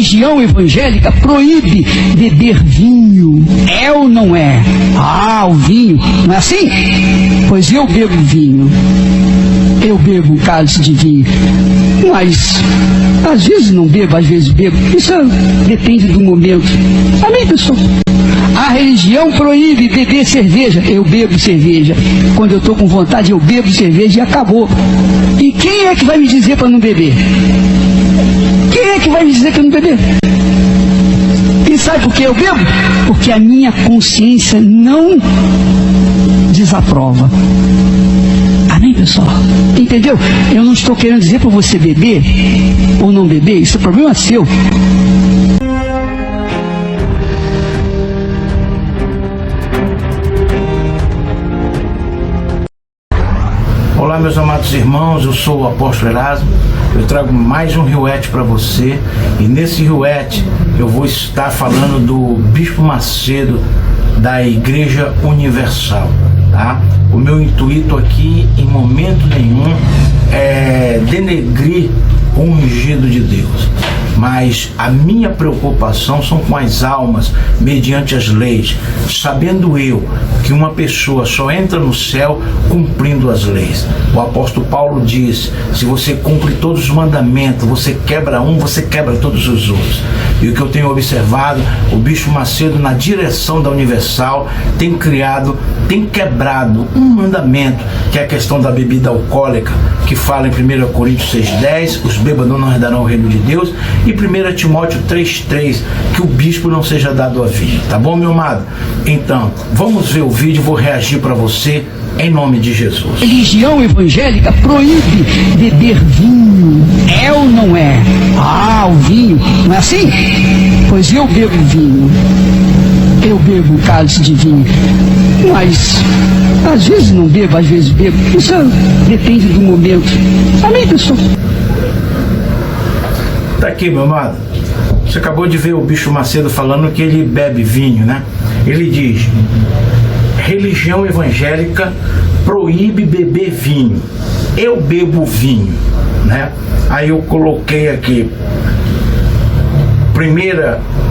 religião evangélica proíbe beber vinho. É ou não é? Ah, o vinho, não é assim? Pois eu bebo vinho. Eu bebo um cálice de vinho. Mas, às vezes não bebo, às vezes bebo. Isso depende do momento. Amém, pessoal? A religião proíbe beber cerveja. Eu bebo cerveja. Quando eu estou com vontade, eu bebo cerveja e acabou. E quem é que vai me dizer para não beber? Quem é que vai me dizer para não beber? E sabe por que eu bebo? Porque a minha consciência não desaprova. Amém, pessoal? Entendeu? Eu não estou querendo dizer para você beber ou não beber. Isso é problema seu. Olá, meus amados irmãos, eu sou o apóstolo Erasmo. Eu trago mais um Riuete para você, e nesse Riuete eu vou estar falando do Bispo Macedo da Igreja Universal, tá? O meu intuito aqui, em momento nenhum, é denegrir o ungido de Deus, mas a minha preocupação são com as almas mediante as leis, sabendo eu que uma pessoa só entra no céu cumprindo as leis. O apóstolo Paulo diz: se você cumpre todos os mandamentos, você quebra um, você quebra todos os outros. E o que eu tenho observado, o Bispo Macedo, na direção da Universal, tem quebrado um mandamento, que é a questão da bebida alcoólica, que fala em 1 Coríntios 6,10, os bêbados não herdarão o reino de Deus, e 1 Timóteo 3,3, que o bispo não seja dado a vinho. Tá bom, meu amado? Então, vamos ver o vídeo, vou reagir para você em nome de Jesus. Religião evangélica proíbe beber vinho. É ou não é? Ah, o vinho, não é assim? Pois eu bebo vinho. Eu bebo um cálice de vinho. Mas, às vezes não bebo, às vezes bebo. Isso depende do momento. Amém, pessoal? Tá aqui, meu amado. Você acabou de ver o Bispo Macedo falando que ele bebe vinho, né? Ele diz: religião evangélica proíbe beber vinho. Eu bebo vinho, né? Aí eu coloquei aqui,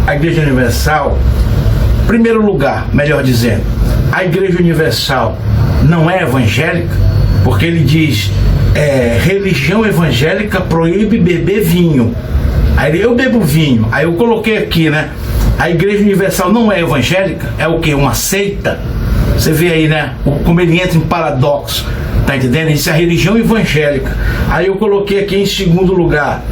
a Igreja Universal, primeiro lugar, melhor dizendo, a Igreja Universal não é evangélica, porque ele diz, religião evangélica proíbe beber vinho. Aí eu bebo vinho. Aí eu coloquei aqui, né? A Igreja Universal não é evangélica, é o quê? Uma seita? Você vê aí, né? Como ele entra em paradoxo, tá entendendo? Isso é a religião evangélica. Aí eu coloquei aqui em segundo lugar,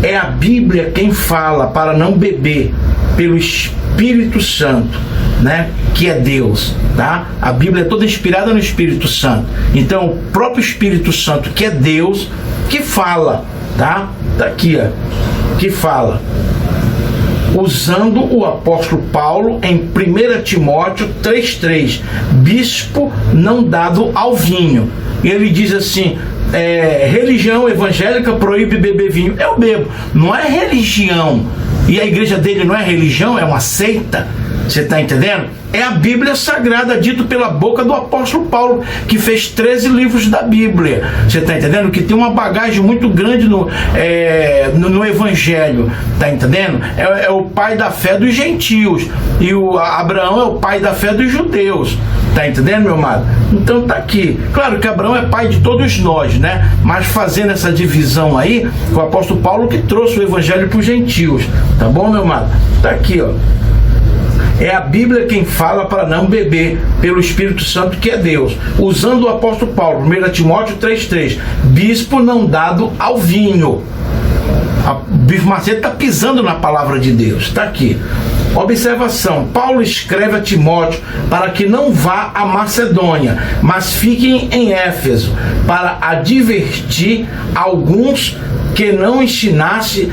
é a Bíblia quem fala para não beber pelo Espírito Santo, né? Que é Deus, tá? A Bíblia é toda inspirada no Espírito Santo. Então o próprio Espírito Santo, que é Deus, que fala, tá? Tá aqui, ó, que fala, usando o apóstolo Paulo em 1 Timóteo 3,3, bispo não dado ao vinho. E ele diz assim, religião evangélica proíbe beber vinho. Eu bebo, não é religião. E a igreja dele não é religião, é uma seita. Você está entendendo? É a Bíblia Sagrada, dito pela boca do apóstolo Paulo, que fez 13 livros da Bíblia. Você está entendendo? Que tem uma bagagem muito grande no Evangelho. Está entendendo? É o pai da fé dos gentios. E o Abraão é o pai da fé dos judeus. Está entendendo, meu amado? Então tá aqui. Claro que Abraão é pai de todos nós, né? Mas fazendo essa divisão aí, o apóstolo Paulo que trouxe o Evangelho para os gentios. Tá bom, meu amado? Tá aqui, ó. É a Bíblia quem fala para não beber pelo Espírito Santo, que é Deus. Usando o apóstolo Paulo, 1 Timóteo 3,3, bispo não dado ao vinho. O Bispo Macedo está pisando na palavra de Deus. Está aqui. Observação: Paulo escreve a Timóteo para que não vá à Macedônia, mas fiquem em Éfeso, para advertir alguns que não ensinasse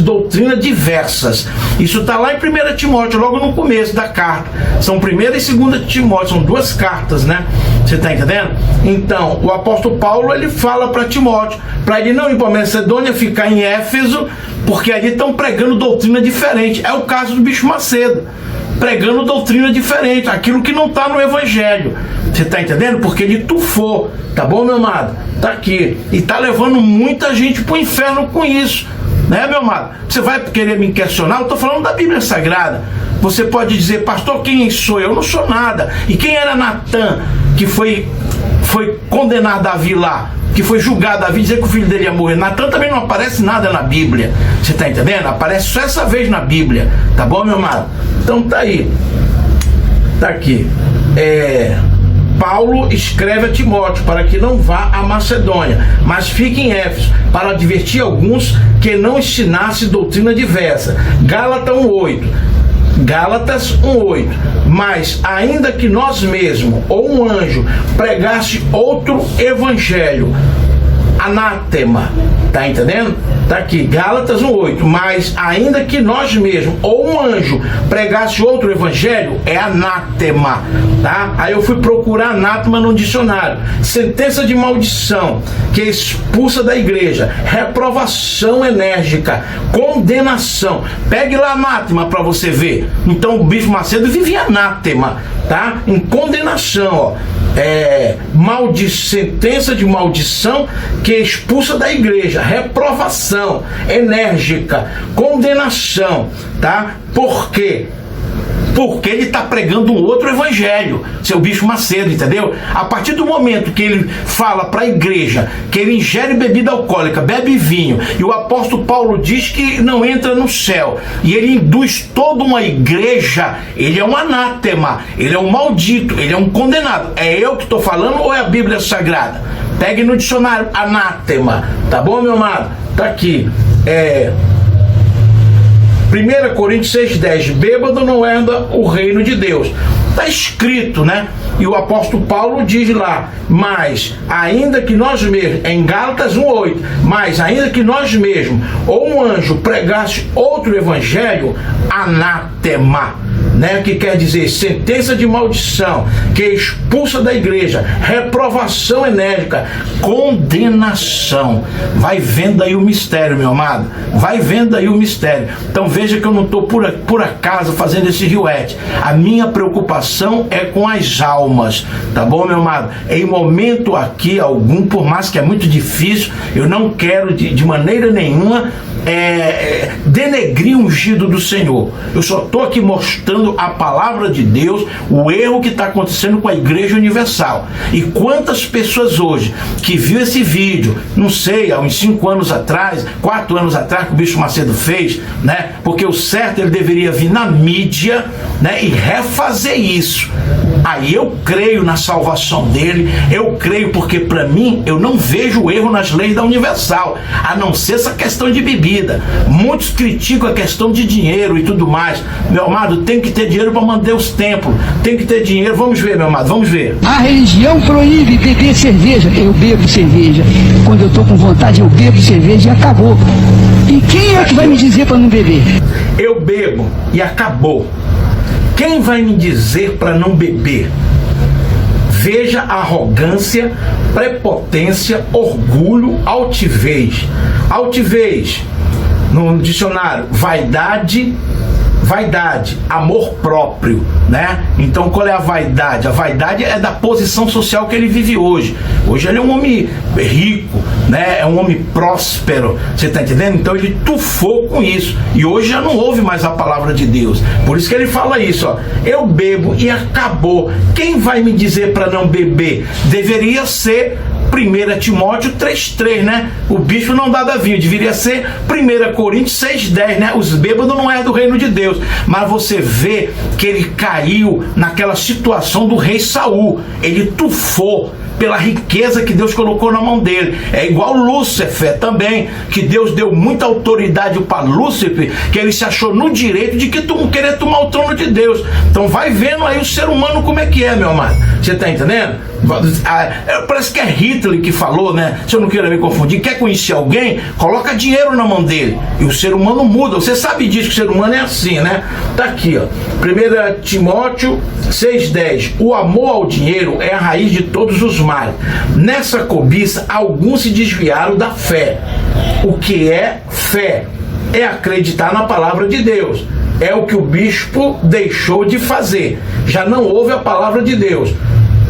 doutrina diversas. Isso está lá em 1 Timóteo, logo no começo da carta. São 1 e 2 Timóteo, são duas cartas, né? Você está entendendo? Então, o apóstolo Paulo, ele fala para Timóteo, para ele não ir para a Macedônia, ficar em Éfeso, porque ali estão pregando doutrina diferente. É o caso do Bispo Macedo, pregando doutrina diferente, aquilo que não está no Evangelho. Você está entendendo? Porque ele tufou, tá bom, meu amado? Tá aqui. E tá levando muita gente pro inferno com isso. né, meu amado? Você vai querer me questionar? Eu estou falando da Bíblia Sagrada. Você pode dizer, pastor, quem sou eu? Eu não sou nada. E quem era Natã, que foi condenar Davi lá, que foi julgar Davi, dizer que o filho dele ia morrer? Natã também não aparece nada na Bíblia. Você está entendendo? Aparece só essa vez na Bíblia. Tá bom, meu amado? Então tá aí. Tá aqui. Paulo escreve a Timóteo para que não vá à Macedônia, mas fique em Éfeso, para advertir alguns que não ensinasse doutrina diversa. Gálatas 1:8. Gálatas 1:8. Mas ainda que nós mesmos ou um anjo pregasse outro evangelho, anátema. Tá entendendo? Tá aqui, Gálatas 1:8. Mas ainda que nós mesmos ou um anjo pregasse outro evangelho, é anátema, tá? Aí eu fui procurar anátema no dicionário. Sentença de maldição que expulsa da igreja, reprovação enérgica, condenação. Pegue lá anátema para você ver. Então o Bispo Macedo vive em anátema, tá? Em condenação, ó. Sentença de maldição que expulsa da igreja, reprovação enérgica, condenação, tá? Por quê? Porque ele está pregando um outro evangelho, seu Bispo Macedo, entendeu? A partir do momento que ele fala para a igreja que ele ingere bebida alcoólica, bebe vinho, e o apóstolo Paulo diz que não entra no céu, e ele induz toda uma igreja, ele é um anátema, ele é um maldito, ele é um condenado. É eu que estou falando ou é a Bíblia Sagrada? Pegue no dicionário, anátema, tá bom, meu amado? Tá aqui, 1 Coríntios 6:10, bêbado não herda o reino de Deus. Está escrito, né? E o apóstolo Paulo diz lá, mas ainda que nós mesmos, em Gálatas 1:8, mas ainda que nós mesmos ou um anjo pregasse outro evangelho, anátema, né? Que quer dizer sentença de maldição, que expulsa da igreja, reprovação enérgica, condenação. Vai vendo aí o mistério, meu amado. Vai vendo aí o mistério. Então veja que eu não estou por acaso fazendo esse riuete. A minha preocupação é com as almas, tá bom, meu amado? Em momento aqui algum, por mais que é muito difícil, eu não quero de maneira nenhuma denegrir o ungido do Senhor. Eu só estou aqui mostrando a palavra de Deus, o erro que está acontecendo com a Igreja Universal. E quantas pessoas hoje que viu esse vídeo, não sei, há uns 5 anos atrás, 4 anos atrás, que o Bispo Macedo fez, né? Porque o certo, ele deveria vir na mídia, né? E refazer isso. Aí eu creio na salvação dele, eu creio porque para mim, eu não vejo erro nas leis da Universal, a não ser essa questão de bebida. Muitos criticam a questão de dinheiro e tudo mais. Meu amado, tem que ter dinheiro para manter os templos, tem que ter dinheiro. Vamos ver, meu amado, vamos ver. A religião proíbe beber cerveja. Eu bebo cerveja. Quando eu estou com vontade, eu bebo cerveja e acabou. E quem é que vai me dizer para não beber? Eu bebo e acabou. Quem vai me dizer para não beber? Veja a arrogância, prepotência, orgulho, altivez. Altivez, no dicionário, vaidade, amor próprio, né? Então qual é a vaidade? A vaidade é da posição social que ele vive hoje. Hoje ele é um homem rico, né? É um homem próspero, você tá entendendo? Então ele tufou com isso, e hoje já não ouve mais a palavra de Deus. Por isso que ele fala isso, ó, eu bebo e acabou. Quem vai me dizer para não beber? Deveria ser 1 Timóteo 3:3, né? O bicho não dá da vinho, deveria ser 1 Coríntios 6:10, né? Os bêbados não é do reino de Deus. Mas você vê que ele caiu naquela situação do rei Saul. Ele tufou pela riqueza que Deus colocou na mão dele. É igual Lúcifer também, que Deus deu muita autoridade para Lúcifer, que ele se achou no direito de querer tomar o trono de Deus. Então vai vendo aí o ser humano como é que é, meu amado. Você tá entendendo? Parece que é Hitler que falou, né? Se eu não quero me confundir, quer conhecer alguém, coloca dinheiro na mão dele. E o ser humano muda. Você sabe disso, que o ser humano é assim, né? Tá aqui, ó. 1 Timóteo 6:10. O amor ao dinheiro é a raiz de todos os males. Nessa cobiça, alguns se desviaram da fé. O que é fé? É acreditar na palavra de Deus. É o que o bispo deixou de fazer. Já não ouve a palavra de Deus.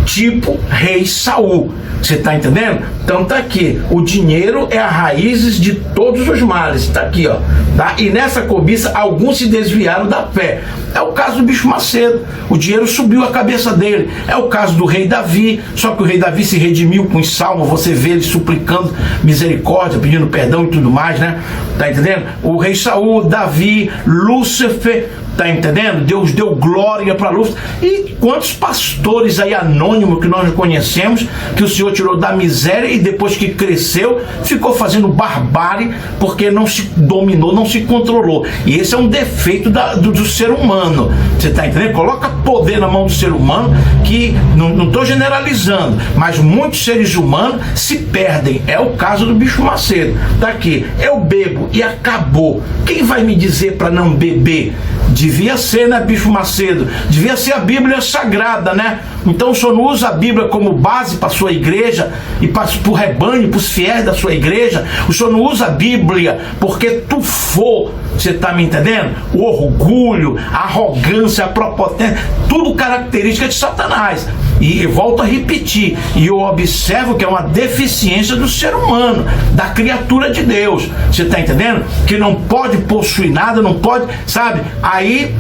Tipo rei Saul. Você está entendendo? Então tá aqui, o dinheiro é a raiz de todos os males, tá aqui, ó, tá? E nessa cobiça alguns se desviaram da fé. É o caso do bicho Macedo, o dinheiro subiu a cabeça dele. É o caso do rei Davi, só que o rei Davi se redimiu com os salmos, você vê ele suplicando misericórdia, pedindo perdão e tudo mais, né? Tá entendendo? O rei Saul, Davi, Lúcifer, tá entendendo? Deus deu glória para Lúcifer. E quantos pastores aí anônimos que nós conhecemos, que o Senhor tirou da miséria e depois que cresceu, ficou fazendo barbárie, porque não se dominou, não se controlou. E esse é um defeito do ser humano. Você tá entendendo? Coloca poder na mão do ser humano, que não estou generalizando, mas muitos seres humanos se perdem. É o caso do bicho Macedo. Tá aqui, eu bebo e acabou. Quem vai me dizer para não beber? Devia ser, né, bicho Macedo? Devia ser a Bíblia Sagrada, né? Então o senhor não usa a Bíblia como base para a sua igreja e para o rebanho, para os fiéis da sua igreja. O senhor não usa a Bíblia porque tufou, você está me entendendo? O orgulho, a arrogância, a prepotência, tudo característica de Satanás. E volto a repetir, e eu observo que é uma deficiência do ser humano, da criatura de Deus. Você está entendendo? Que não pode possuir nada, não pode, sabe? Aí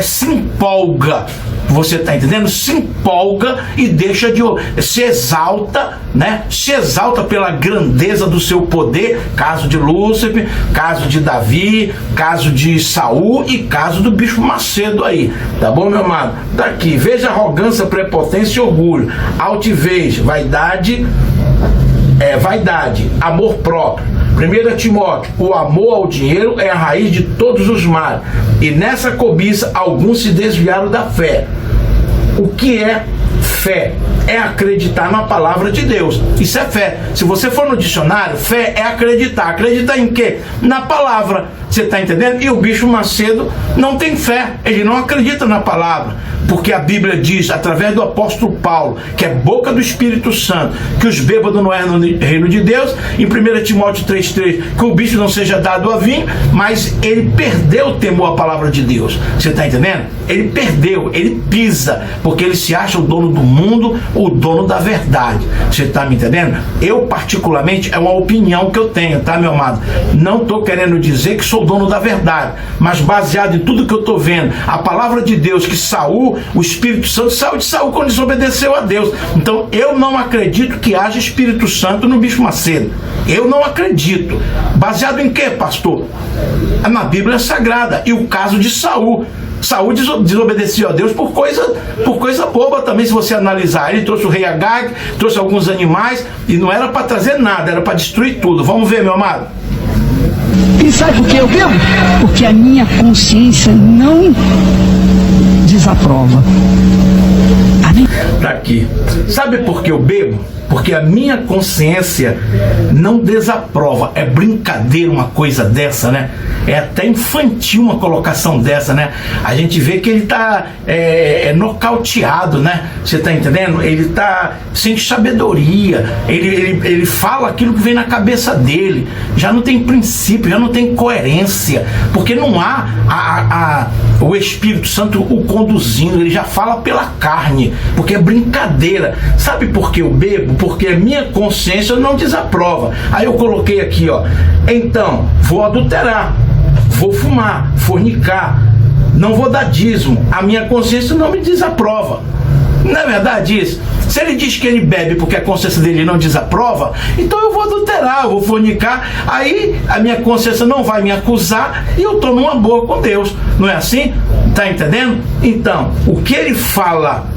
se empolga. Você está entendendo? Se empolga e deixa de... se exalta, né? Se exalta pela grandeza do seu poder. Caso de Lúcifer, caso de Davi, caso de Saul e caso do bicho Macedo aí. Tá bom, meu amado? Daqui, veja arrogância, prepotência e orgulho. Altivez, vaidade, amor próprio. 1 Timóteo, o amor ao dinheiro é a raiz de todos os males. E nessa cobiça alguns se desviaram da fé. O que é fé? É acreditar na palavra de Deus. Isso é fé. Se você for no dicionário, fé é acreditar. Acreditar em quê? Na palavra. Você está entendendo? E o bicho Macedo não tem fé. Ele não acredita na palavra. Porque a Bíblia diz, através do apóstolo Paulo, que é boca do Espírito Santo, que os bêbados não é no reino de Deus. Em 1 Timóteo 3,3, que o bicho não seja dado a vinho, mas ele perdeu o temor à palavra de Deus. Você está entendendo? Ele perdeu, ele pisa, porque ele se acha o dono do mundo, o dono da verdade. Você está me entendendo? Eu, particularmente, é uma opinião que eu tenho, tá, meu amado? Não estou querendo dizer que sou dono da verdade, mas baseado em tudo que eu estou vendo, a palavra de Deus, que Saul, o Espírito Santo saiu de Saul quando desobedeceu a Deus. Então eu não acredito que haja Espírito Santo no bicho Macedo. Eu não acredito. Baseado em quê, pastor? Na Bíblia Sagrada. E o caso de Saul. Saul desobedeceu a Deus por coisa boba também, se você analisar. Ele trouxe o rei Agag, trouxe alguns animais, e não era para trazer nada, era para destruir tudo. Vamos ver, meu amado. E sabe por que eu bebo? Porque a minha consciência não desaprova. Amém? Tá aqui. Sabe por que eu bebo? Porque a minha consciência não desaprova. É brincadeira uma coisa dessa, né? É até infantil uma colocação dessa, né? A gente vê que ele tá nocauteado, né? Você tá entendendo? Ele tá sem sabedoria. Ele fala aquilo que vem na cabeça dele. Já não tem princípio, já não tem coerência. Porque não há o Espírito Santo o conduzindo. Ele já fala pela carne. Porque é brincadeira. Sabe por que eu bebo? Porque a minha consciência não desaprova. Aí eu coloquei aqui, ó. Então, vou adulterar, vou fumar, fornicar, não vou dar dízimo. A minha consciência não me desaprova. Não é verdade isso? Se ele diz que ele bebe porque a consciência dele não desaprova, então eu vou adulterar, eu vou fornicar, aí a minha consciência não vai me acusar e eu estou numa boa com Deus. Não é assim? Tá entendendo? Então, o que ele fala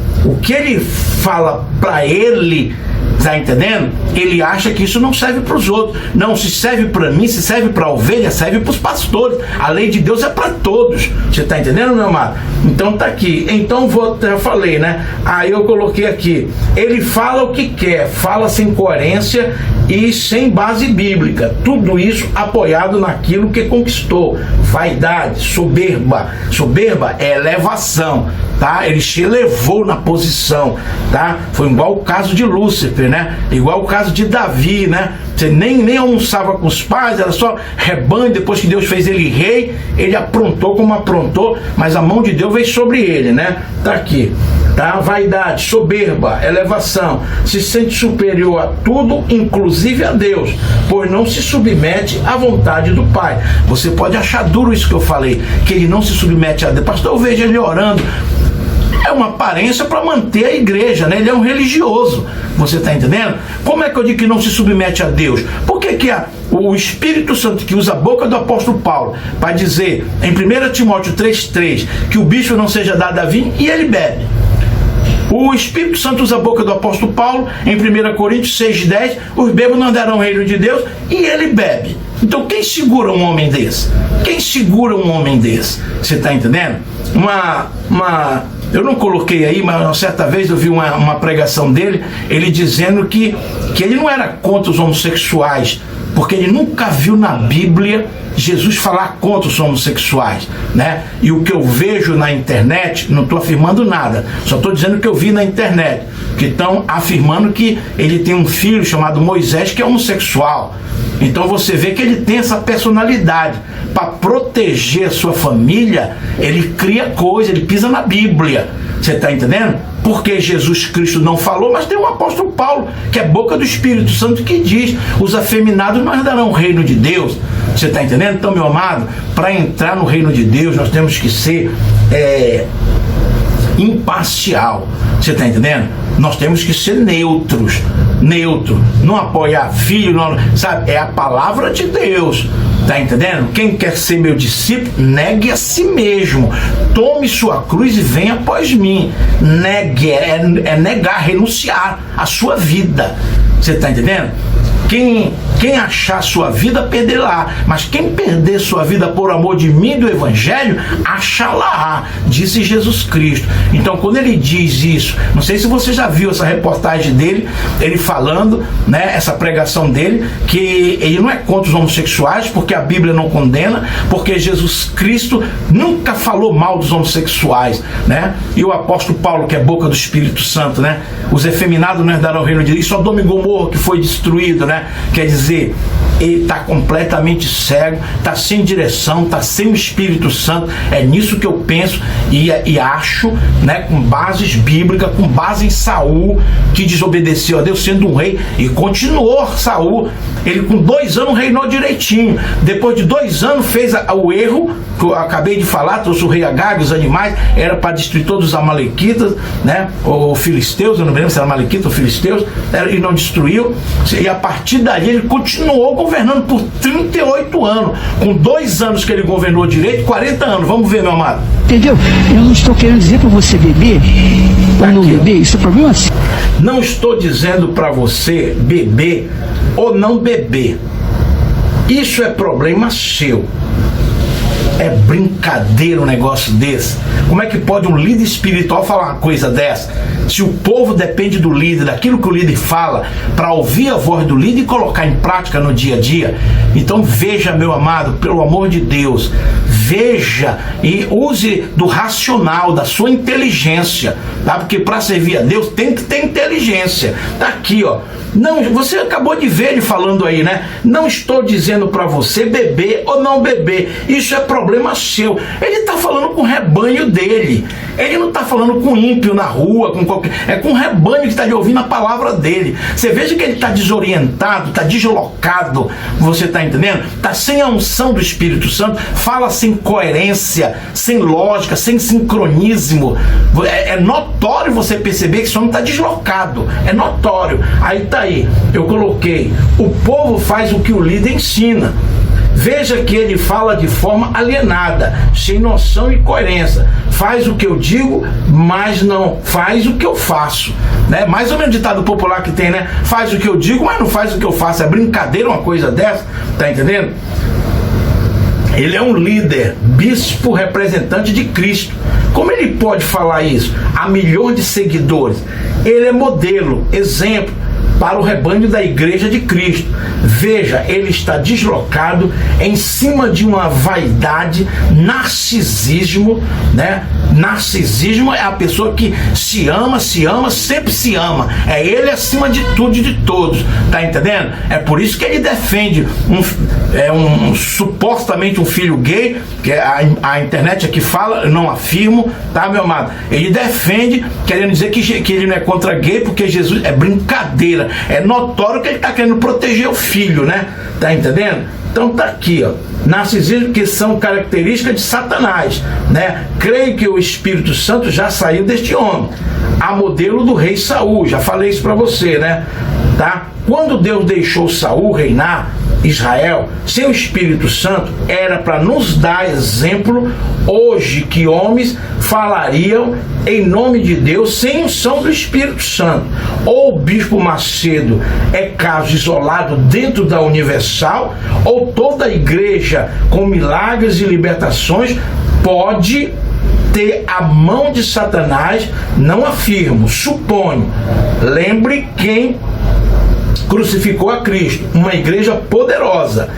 para ele, tá entendendo? Ele acha que isso não serve para os outros. Não, se serve para mim, se serve para a ovelha, serve para os pastores. A lei de Deus é para todos. Você tá entendendo, meu amado? Então tá aqui. Então já falei, né? Aí eu coloquei aqui. Ele fala o que quer, fala sem coerência e sem base bíblica. Tudo isso apoiado naquilo que conquistou. Vaidade, soberba. Soberba é elevação. tá? Ele se elevou na posição, tá? Foi igual o caso de Lúcifer, né? Igual o caso de Davi, né? Você nem almoçava com os pais, era só rebanho. Depois que Deus fez ele rei, ele aprontou como aprontou, mas a mão de Deus veio sobre ele, né? Tá aqui, tá? Vaidade, soberba, elevação, se sente superior a tudo, inclusive a Deus, pois não se submete à vontade do Pai. Você pode achar duro isso que eu falei, que ele não se submete a Deus. Pastor, eu vejo ele orando. É uma aparência para manter a igreja, né? Ele é um religioso, você está entendendo? Como é que eu digo que não se submete a Deus? Por que o Espírito Santo, que usa a boca do apóstolo Paulo para dizer em 1 Timóteo 3,3 que o bicho não seja dado a vinho, e ele bebe? O Espírito Santo usa a boca do apóstolo Paulo em 1 Coríntios 6,10, os bêbados não darão o reino de Deus, e ele bebe. Então quem segura um homem desse? Quem segura um homem desse? Você está entendendo? Eu não coloquei aí, mas uma certa vez eu vi uma pregação dele, ele dizendo que ele não era contra os homossexuais, porque ele nunca viu na Bíblia Jesus falar contra os homossexuais, né? E o que eu vejo na internet, não estou afirmando nada, só estou dizendo o que eu vi na internet, que estão afirmando que ele tem um filho chamado Moisés que é homossexual. Então você vê que ele tem essa personalidade. Para proteger a sua família, ele cria coisa, ele pisa na Bíblia. Você está entendendo? Porque Jesus Cristo não falou, mas tem o apóstolo Paulo, que é boca do Espírito Santo, que diz: os afeminados não herdarão o reino de Deus. Você está entendendo? Então, meu amado, para entrar no reino de Deus, nós temos que ser imparcial. Você está entendendo? Nós temos que ser neutro, não apoiar filho, não, sabe? É a palavra de Deus. Tá entendendo? Quem quer ser meu discípulo, negue a si mesmo, tome sua cruz e venha após mim. Negue, é negar, renunciar a sua vida. Você tá entendendo? Quem achar sua vida, perderá. Mas quem perder sua vida por amor de mim e do Evangelho, achará, disse Jesus Cristo. Então, quando ele diz isso, não sei se você já viu essa reportagem dele, ele falando, né, essa pregação dele, que ele não é contra os homossexuais, porque a Bíblia não condena, porque Jesus Cristo nunca falou mal dos homossexuais, né? E o apóstolo Paulo, que é boca do Espírito Santo, né? Os efeminados não herdarão o reino de Deus. E Sodoma e Gomorra, que foi destruído, né? Quer dizer, ele está completamente cego, está sem direção, está sem o Espírito Santo. É nisso que eu penso e acho, né, com bases bíblicas, com base em Saul, que desobedeceu a Deus sendo um rei, e continuou Saul. Ele com 2 anos reinou direitinho. Depois de 2 anos fez o erro que eu acabei de falar, trouxe o rei Agag, os animais, era para destruir todos os amalequitas, né, ou filisteus, eu não me lembro se era amalequita ou filisteus, e não destruiu. E a partir daí ele continuou governando por 38 anos. Com 2 anos que ele governou direito, 40 anos. Vamos ver, meu amado. Entendeu? Eu não estou querendo dizer para você beber ou não beber, isso é problema seu. Não estou dizendo para você beber ou não beber. Isso é problema seu. É brincadeira um negócio desse. Como é que pode um líder espiritual falar uma coisa dessa? Se o povo depende do líder, daquilo que o líder fala, para ouvir a voz do líder e colocar em prática no dia a dia. Então veja, meu amado, pelo amor de Deus, veja e use do racional, da sua inteligência, tá? Porque para servir a Deus tem que ter inteligência. Tá aqui, ó. Não, você acabou de ver ele falando aí, né? Não estou dizendo para você beber ou não beber. Isso é problema seu. Ele está falando com o rebanho dele. Ele não está falando com ímpio na rua, com qualquer... É com o rebanho que está lhe ouvindo a palavra dele. Você veja que ele está desorientado, está deslocado. Você está entendendo? Está sem a unção do Espírito Santo. Fala sem coerência, sem lógica, sem sincronismo. É notório você perceber que esse homem está deslocado. É notório. Aí está aí, eu coloquei: o povo faz o que o líder ensina. Veja que ele fala de forma alienada, sem noção e coerência. Faz o que eu digo, mas não faz o que eu faço, né? Mais ou menos ditado popular que tem, né? Faz o que eu digo, mas não faz o que eu faço. É brincadeira uma coisa dessa, tá entendendo? Ele é um líder, bispo, representante de Cristo. Como ele pode falar isso a milhões de seguidores? Ele é modelo, exemplo. para o rebanho da igreja de Cristo. Veja, ele está deslocado em cima de uma vaidade, narcisismo, né? Narcisismo é a pessoa que se ama, sempre se ama. É ele acima de tudo e de todos, tá entendendo? É por isso que ele defende supostamente um filho gay, que a internet aqui fala, eu não afirmo, tá, meu amado? Ele defende, querendo dizer que ele não é contra gay, porque Jesus é brincadeira, é notório que ele está querendo proteger o filho, né? Tá entendendo? Então tá aqui, ó, narcisismo, que são características de Satanás, né? Creio que o Espírito Santo já saiu deste homem, a modelo do rei Saul, já falei isso para você, né? Tá? Quando Deus deixou Saul reinar Israel, seu Espírito Santo era para nos dar exemplo hoje que homens falariam em nome de Deus sem unção do Espírito Santo. Ou o Bispo Macedo é caso isolado dentro da Universal, ou toda a igreja com milagres e libertações pode ter a mão de Satanás. Não afirmo, suponho. Lembre quem crucificou a Cristo, uma igreja poderosa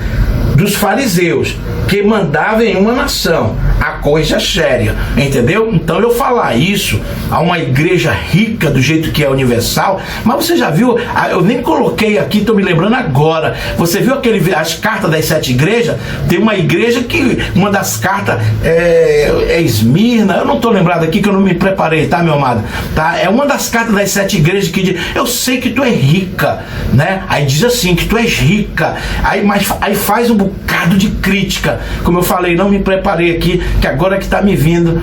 dos fariseus, que mandava em uma nação. A coisa é séria, entendeu? Então eu falar isso a uma igreja rica do jeito que é Universal, mas você já viu, eu nem coloquei aqui, estou me lembrando agora, você viu as cartas das 7 igrejas? Tem uma igreja que, uma das cartas é Esmirna, eu não estou lembrado aqui que eu não me preparei, tá, meu amado? Tá? É uma das cartas das 7 igrejas que diz, eu sei que tu é rica, né? Aí diz assim, que tu és rica, aí faz um bocado de crítica, como eu falei, não me preparei aqui, que agora que está me vindo,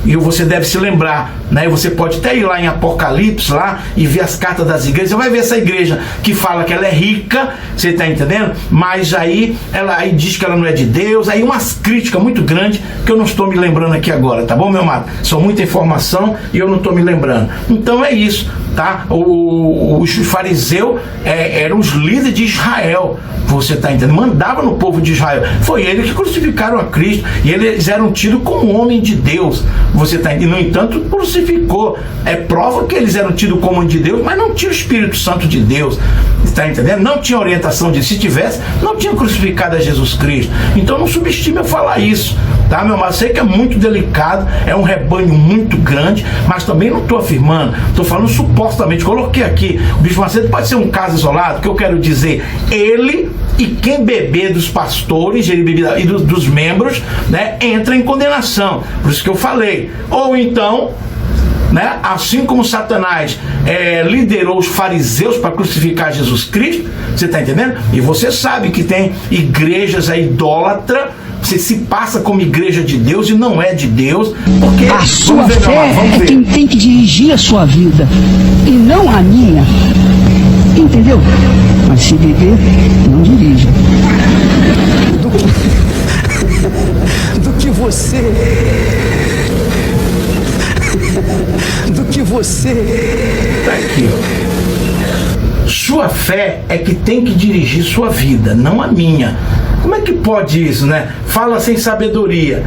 e você deve se lembrar, né? Você pode até ir lá em Apocalipse lá e ver as cartas das igrejas, você vai ver essa igreja que fala que ela é rica, você está entendendo? Mas aí ela aí diz que ela não é de Deus, aí umas críticas muito grandes que eu não estou me lembrando aqui agora, tá bom, meu amado? São muita informação e eu não estou me lembrando. Então é isso, tá? Os fariseus eram os líderes de Israel, você está entendendo? Mandava no povo de Israel. Foi eles que crucificaram a Cristo e eles eram tidos como homem de Deus, você está entendendo? No entanto, crucificou. É prova que eles eram tidos como homem de Deus, mas não tinha o Espírito Santo de Deus, está entendendo? Não tinha orientação de, se tivesse, não tinha crucificado a Jesus Cristo. Então não subestime eu falar isso, tá, meu irmão? Sei que é muito delicado, é um rebanho muito grande, mas também não estou afirmando, estou falando supostamente, coloquei aqui, o Bispo Macedo pode ser um caso isolado, que eu quero dizer, ele e quem beber dos pastores e dos membros, né, entra em condenação. Por isso que eu falei. Ou então, né, assim como Satanás liderou os fariseus para crucificar Jesus Cristo, você está entendendo? E você sabe que tem igrejas idólatras, você se passa como igreja de Deus e não é de Deus, porque a sua fé é quem tem que dirigir a sua vida e não a minha, entendeu? Mas se beber, não dirija. Do que você tá aqui, ó. Sua fé é que tem que dirigir sua vida, não a minha. Como é que pode isso, né? Fala sem sabedoria.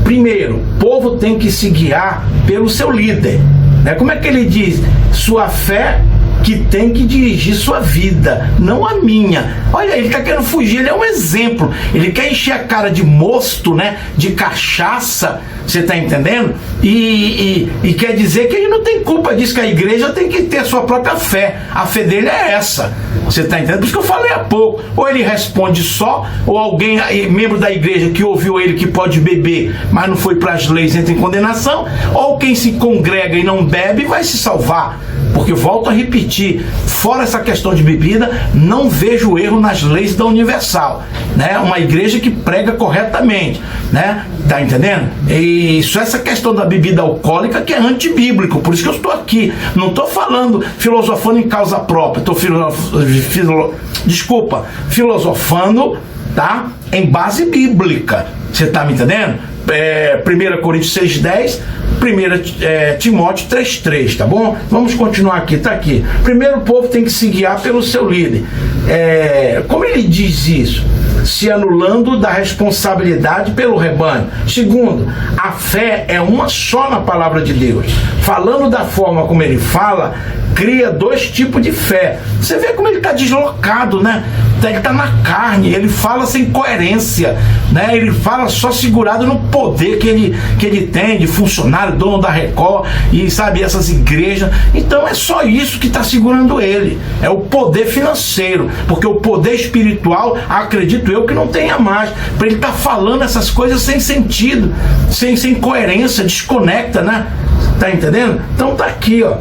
Primeiro, o povo tem que se guiar pelo seu líder, né? Como é que ele diz? Sua fé que tem que dirigir sua vida, não a minha. Olha, ele está querendo fugir, ele é um exemplo. Ele quer encher a cara de mosto, né? De cachaça, você está entendendo? E quer dizer que ele não tem culpa disso, que a igreja tem que ter a sua própria fé. A fé dele é essa, você está entendendo? Por isso que eu falei há pouco. Ou ele responde só, ou alguém, membro da igreja que ouviu ele que pode beber, mas não foi para as leis, entra em condenação. Ou quem se congrega e não bebe vai se salvar. Porque, volto a repetir, fora essa questão de bebida, não vejo erro nas leis da Universal, né? Uma igreja que prega corretamente, né? Tá entendendo? E só essa questão da bebida alcoólica que é antibíblico, por isso que eu estou aqui. Não estou falando filosofando em causa própria, estou filosofando, tá? Em base bíblica. Você tá me entendendo? 1 Coríntios 6,10, 1 Timóteo 3,3, tá bom? Vamos continuar aqui, tá aqui. Primeiro, o povo tem que se guiar pelo seu líder. Como ele diz isso? Se anulando da responsabilidade pelo rebanho. Segundo, a fé é uma só na palavra de Deus. Falando da forma como ele fala, cria dois tipos de fé. Você vê como ele está deslocado, né? Ele está na carne, ele fala sem coerência, né? Ele fala só segurado no poder que ele tem de funcionário, dono da Record e sabe, essas igrejas. Então é só isso que está segurando ele, é o poder financeiro, porque o poder espiritual, acredito eu que não tenha mais, para ele estar falando essas coisas sem sentido, sem coerência, desconecta, né? Tá entendendo? Então tá aqui, ó.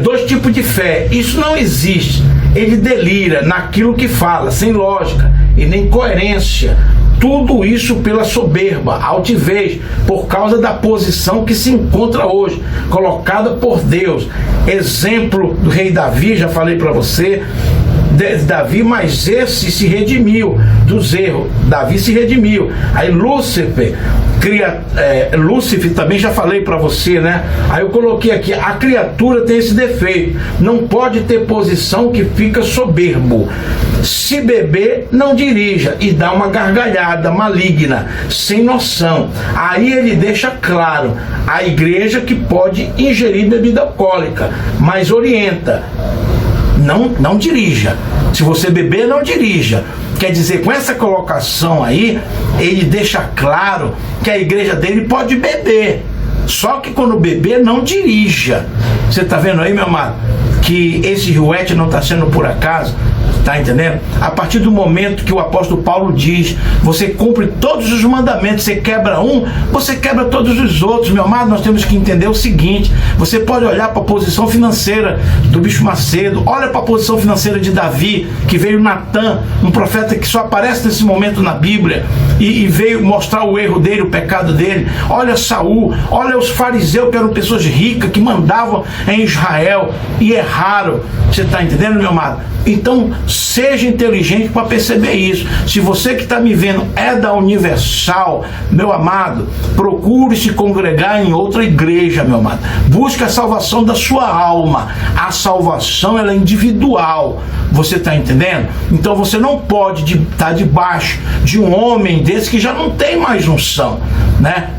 Dois tipos de fé, isso não existe. Ele delira naquilo que fala, sem lógica e nem coerência. Tudo isso pela soberba, altivez, por causa da posição que se encontra hoje, colocada por Deus. Exemplo do rei Davi, já falei para você, Davi, mas esse se redimiu dos erros. Davi se redimiu. Aí Lúcifer também já falei para você, né? Aí eu coloquei aqui, a criatura tem esse defeito, não pode ter posição que fica soberbo. Se beber, não dirija e dá uma gargalhada maligna, sem noção. Aí ele deixa claro a igreja que pode ingerir bebida alcoólica, mas orienta. Não dirija. Se você beber, não dirija. Quer dizer, com essa colocação aí, ele deixa claro que a igreja dele pode beber. Só que quando beber, não dirija. Você está vendo aí, meu amado, que esse ruete não está sendo por acaso? Tá entendendo? A partir do momento que o apóstolo Paulo diz, você cumpre todos os mandamentos, você quebra um, você quebra todos os outros, meu amado. Nós temos que entender o seguinte: você pode olhar para a posição financeira do Bispo Macedo, olha para a posição financeira de Davi, que veio Natã, um profeta que só aparece nesse momento na Bíblia, e veio mostrar o erro dele, o pecado dele. Olha Saul, olha os fariseus, que eram pessoas ricas, que mandavam em Israel e erraram. Você está entendendo, meu amado? Então, seja inteligente para perceber isso. Se você que está me vendo é da Universal, meu amado, procure se congregar em outra igreja, meu amado. Busque a salvação da sua alma. A salvação, ela é individual. Você está entendendo? Então você não pode estar debaixo de um homem desse que já não tem mais unção, né?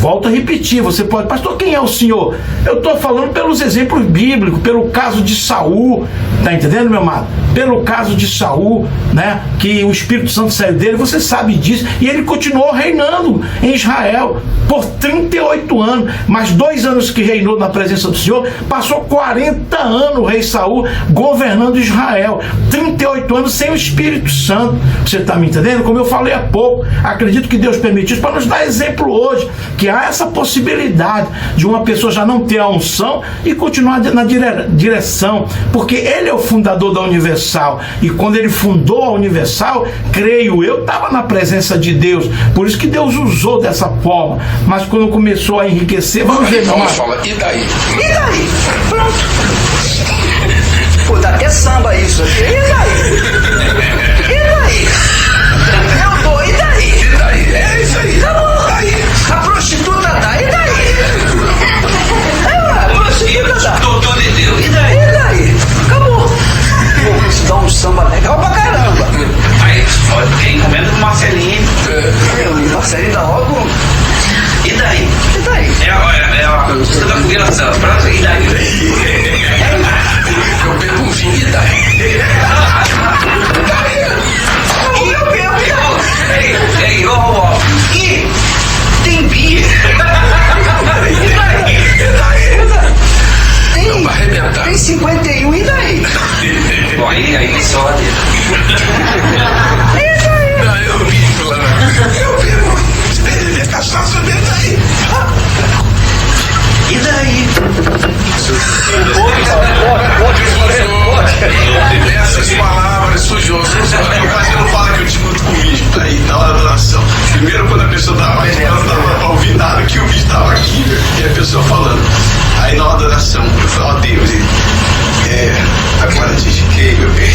Volto a repetir, você pode, pastor, quem é o senhor? Eu estou falando pelos exemplos bíblicos, pelo caso de Saul, tá entendendo, meu amado? Pelo caso de Saul, né? Que o Espírito Santo saiu dele, você sabe disso, e ele continuou reinando em Israel por 38 anos, mas 2 anos que reinou na presença do Senhor, passou 40 anos o rei Saul governando Israel, 38 anos sem o Espírito Santo. Você está me entendendo? Como eu falei há pouco, acredito que Deus permitiu isso para nos dar exemplo hoje, que há essa possibilidade de uma pessoa já não ter a unção e continuar na direção, porque ele é o fundador da Universal, e quando ele fundou a Universal, creio eu, estava na presença de Deus, por isso que Deus usou dessa forma. Mas quando começou a enriquecer, vamos ver, não. Fala, e daí? E daí? Pronto. Pô, dá até samba isso aqui. E daí? E daí? Eu dou, e daí? E daí? É isso aí. Tá bom. Daí. A prostituta dá, e daí? A prostituta dá. Doutor de Deus. E daí? Acabou. Pô, isso dá um samba legal pra caramba. Aí, quem encomenda com o Marcelinho. O Marcelinho dá logo. E daí? E daí? É a música da fogueira samba. E daí? Eu bebo um vinho, e daí? Eu bebo. Ei, ó. E tem bia. Não vai arrebentar. Tem 51, e daí? Bom, aí só não, eu bebo. É cachaça, e daí? E daí? Essas palavras sujou. Mas eu não falo que eu discuto com o bispo aí, na hora da oração. Primeiro, quando a pessoa estava ouvindo nada, que o bispo estava aqui, e a pessoa falando. Aí na hora da oração, eu falo, ó Deus, agora te indiquei, meu bem.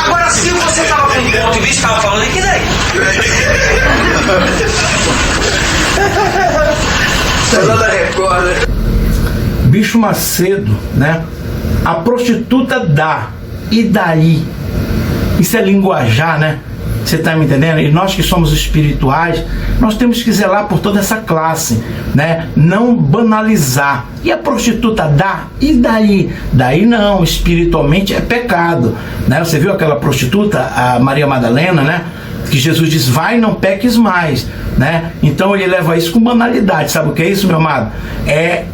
Agora, se você tava com um ponto e o bicho tava falando, que daí? Falando da Record, né? Bicho Macedo, né? A prostituta dá, e daí? Isso é linguajar, né? Você está me entendendo? E nós que somos espirituais, nós temos que zelar por toda essa classe, né? Não banalizar. E a prostituta dá? E daí? Daí não, espiritualmente é pecado, né? Você viu aquela prostituta, a Maria Madalena, né? Que Jesus diz, vai, não peques mais, né? Então ele leva isso com banalidade. Sabe o que é isso, meu amado? É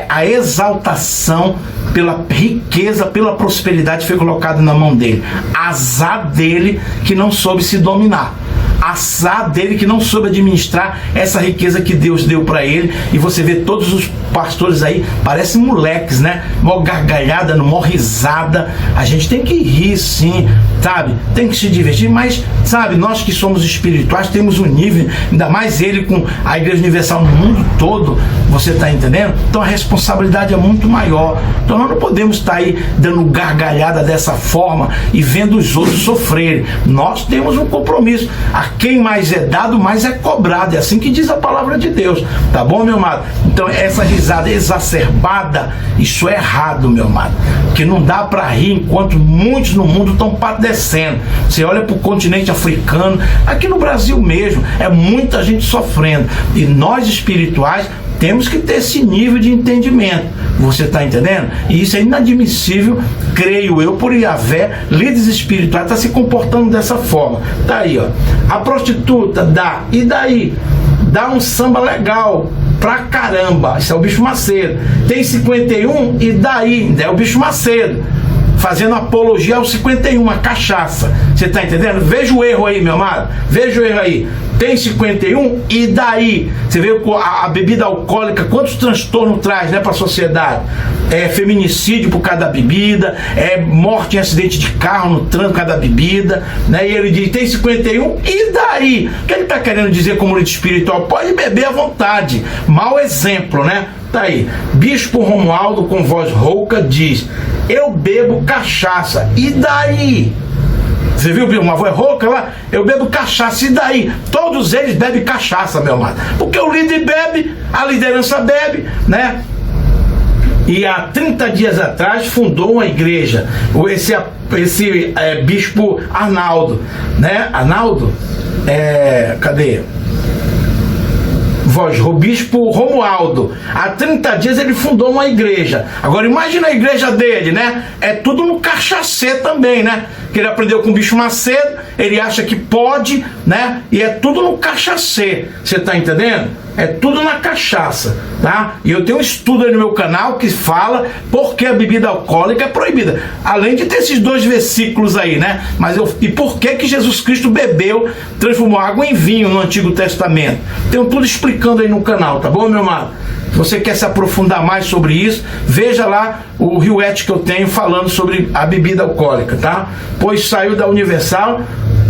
a exaltação pela riqueza, pela prosperidade que foi colocada na mão dele. Azar dele que não soube se dominar. Azar dele que não soube administrar essa riqueza que Deus deu para ele. E você vê todos os pastores aí, parecem moleques, né? Mó gargalhada, mó risada. A gente tem que rir, sim, sabe? Tem que se divertir, mas, sabe, nós que somos espirituais temos um nível, ainda mais ele com a Igreja Universal no mundo todo, você está entendendo? Então a responsabilidade é muito maior. Então nós não podemos estar aí dando gargalhada dessa forma e vendo os outros sofrerem. Nós temos um compromisso. A quem mais é dado, mais é cobrado. É assim que diz a palavra de Deus. Tá bom, meu amado? Então essa risada exacerbada, isso é errado, meu amado. Que não dá para rir enquanto muitos no mundo estão padecendo. Você olha para o continente africano, aqui no Brasil mesmo, é muita gente sofrendo. E nós espirituais temos que ter esse nível de entendimento. Você está entendendo? E isso é inadmissível, creio eu, por Yahvé, líderes espirituais estão se comportando dessa forma. Tá aí, ó. A prostituta dá, e daí? Dá um samba legal pra caramba. Isso é o Bicho Macedo. Tem 51, e daí? É o Bicho Macedo fazendo apologia ao 51, a cachaça. Você está entendendo? Veja o erro aí, meu amado. Veja o erro aí. Tem 51, e daí? Você vê a bebida alcoólica, quantos transtornos traz, né, para a sociedade? É feminicídio por causa da bebida, é morte em acidente de carro no trânsito por causa da bebida, né? E ele diz, tem 51, e daí? O que ele está querendo dizer como líder espiritual? Pode beber à vontade. Mau exemplo, né? Tá aí. Bispo Romualdo, com voz rouca, diz, eu bebo cachaça, e daí? Você viu uma voz rouca lá? Eu bebo cachaça, e daí? Todos eles bebem cachaça, meu amado. Porque o líder bebe, a liderança bebe, né? E há 30 dias atrás fundou uma igreja, esse bispo Arnaldo, né? Arnaldo? Cadê? O bispo Romualdo, há 30 dias ele fundou uma igreja. Agora imagina a igreja dele, né? É tudo no cachacê também, né? Que ele aprendeu com o Bicho Macedo, ele acha que pode, né? E é tudo no cachacê. Você tá entendendo? É tudo na cachaça, tá? E eu tenho um estudo aí no meu canal que fala por que a bebida alcoólica é proibida. Além de ter esses 2 versículos aí, né? E por que Jesus Cristo bebeu, transformou água em vinho no Antigo Testamento. Tenho tudo explicando aí no canal, tá bom, meu amado? Se você quer se aprofundar mais sobre isso, veja lá o Rioete que eu tenho falando sobre a bebida alcoólica, tá? Pois saiu da Universal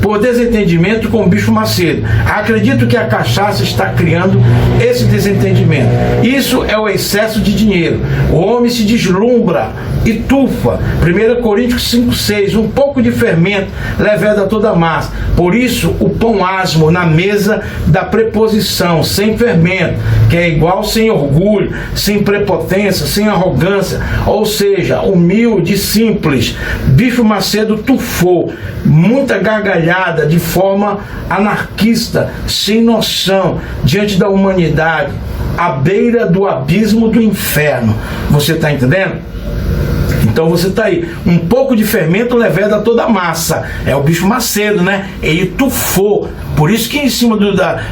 por desentendimento com o Bicho Macedo. Acredito que a cachaça está criando esse desentendimento. Isso é o excesso de dinheiro. O homem se deslumbra e tufa. 1 Coríntios 5,6. Um pouco de fermento leveda toda a massa. Por isso, o pão asmo na mesa da preposição, sem fermento, que é igual sem orgulho, sem prepotência, sem arrogância, ou seja, humilde e simples. Bicho Macedo tufou, muita gargalhada, de forma anarquista, sem noção, diante da humanidade, à beira do abismo do inferno. Você está entendendo? Então você está aí, um pouco de fermento leveda toda a massa. É o Bicho Macedo, né? Ele tufou. Por isso que em cima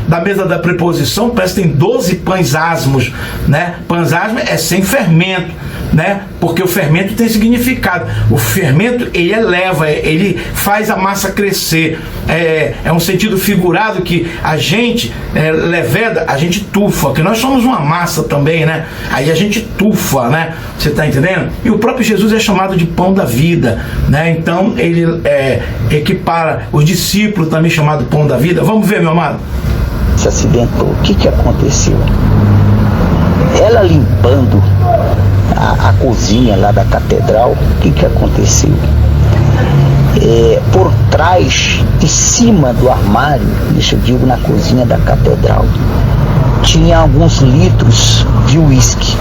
da mesa da preposição parece que tem 12 pães asmos, né? Pães asmos é sem fermento, né? Porque o fermento tem significado. O fermento, ele eleva, ele faz a massa crescer. É um sentido figurado que a gente leveda, a gente tufa, porque nós somos uma massa também, né? Aí a gente tufa, né? Você está entendendo? E o próprio Jesus é chamado de pão da vida, né? Então ele equipara os discípulos também chamados pão da vida. Vamos ver, meu amado. Se acidentou, o que aconteceu? Ela limpando a cozinha lá da catedral, o que aconteceu? Por trás, em cima do armário, deixa eu digo, na cozinha da catedral, tinha alguns litros de uísque.